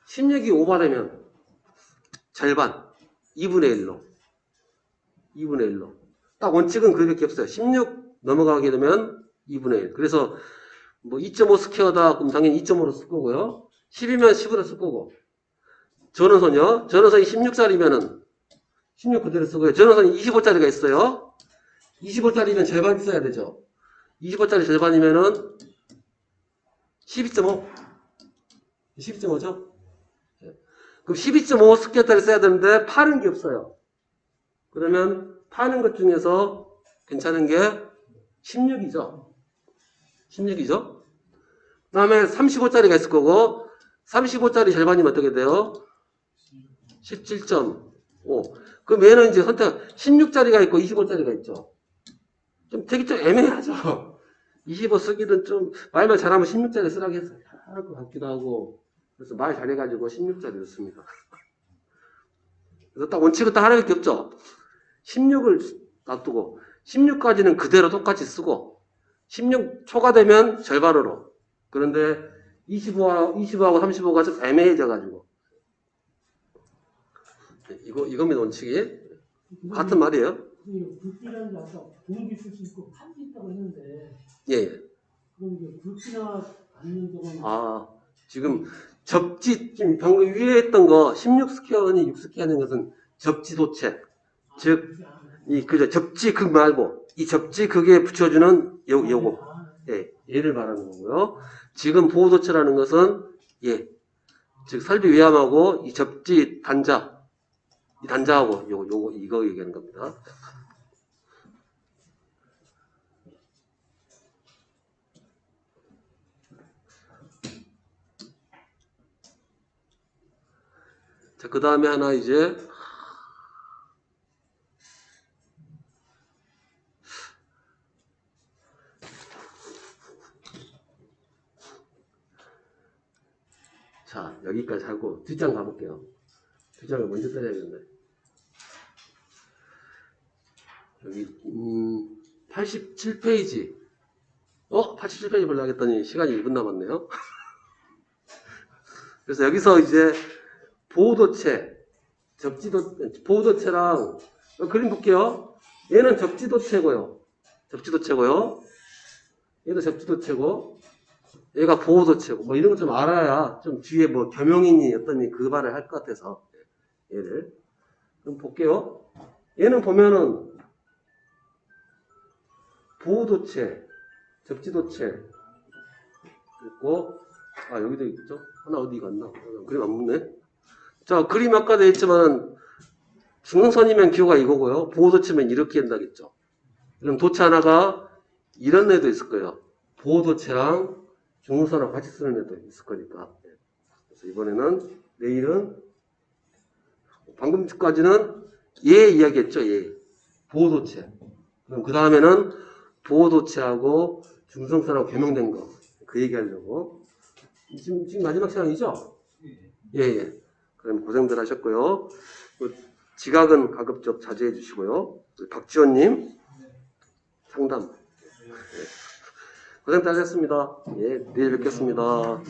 16이 오버되면 절반 2분의 1로 딱 원칙은 그렇게 없어요. 16 넘어가게 되면 2분의 1. 그래서 뭐 2.5 스퀘어다 그럼 당연히 2.5로 쓸 거고요. 10이면 10으로 쓸 거고. 전원선이요. 전원선이 16짜리면은 16 그대로 쓰고요. 전원선이 25짜리가 있어요. 25짜리면 절반 써야 되죠. 25짜리 절반이면은 12.5. 12.5죠? 그럼 12.5 스퀘어짜리 써야 되는데 파는 게 없어요. 그러면 파는 것 중에서 괜찮은 게 16이죠. 16이죠? 그 다음에 35짜리가 있을 거고 35짜리 절반이면 어떻게 돼요? 17.5. 그럼 얘는 이제 선택 16짜리가 있고 25짜리가 있죠. 좀 애매하죠. 25 쓰기는 좀, 말만 잘하면 16짜리 쓰라고 했어요. 할 것 같기도 하고. 그래서 말 잘해가지고 16짜리 씁니다. 그래서 딱 원칙은 딱 하나밖에 없죠. 16을 놔두고, 16까지는 그대로 똑같이 쓰고, 16 초과되면 절반으로. 그런데 25하고 35가 좀 애매해져가지고. 이겁니다, 원칙이. 같은 말이에요. 굵기라는 게 아까 공기 쓸 수 있고 판지 있다고 했는데 예, 예. 그럼 이게 굵기나 않는 경우는 지금 지금 방금 위에 했던 거, 16 스퀘어니 6 스퀘어인 것은 접지도체. 즉, 그죠. 접지극 말고, 이 접지극에 붙여주는 요거. 예, 얘를 말하는 거고요. 지금 보호도체라는 것은, 예. 즉, 설비 외암하고, 이 접지 단자, 이 단자하고, 이거 얘기하는 겁니다. 자, 그 다음에 하나 이제, 자, 여기까지 하고, 뒷장 가볼게요. 뒷장을 먼저 써야겠네. 여기, 87페이지. 87페이지 보려고 했더니 시간이 1분 남았네요. 그래서 여기서 이제, 보호도체랑, 그림 볼게요. 얘는 접지도체고요. 얘도 접지도체고, 얘가 보호도체고, 뭐 이런 거 좀 알아야 좀 뒤에 뭐 겸용인이 어떠니 그 말을 할 것 같아서, 얘를. 그럼 볼게요. 얘는 보면은, 보호도체, 접지도체, 있고, 여기도 있죠? 하나 어디 갔나? 그림 안 붙네. 자, 그림 아까 돼 있지만, 중앙선이면 기호가 이거고요. 보호도체면 이렇게 한다겠죠. 그럼 도체 하나가 이런 애도 있을 거예요. 보호도체랑 중앙선하고 같이 쓰는 애도 있을 거니까. 그래서 이번에는, 내일은, 방금 전까지는 얘 이야기했죠, 얘. 보호도체. 그럼 그 다음에는 보호도체하고 중성선하고 겸용된 거. 그 얘기하려고. 지금 마지막 시간이죠? 예. 그럼 고생들 하셨고요. 지각은 가급적 자제해 주시고요. 박지원님 상담. 고생들 하셨습니다. 예, 내일 뵙겠습니다.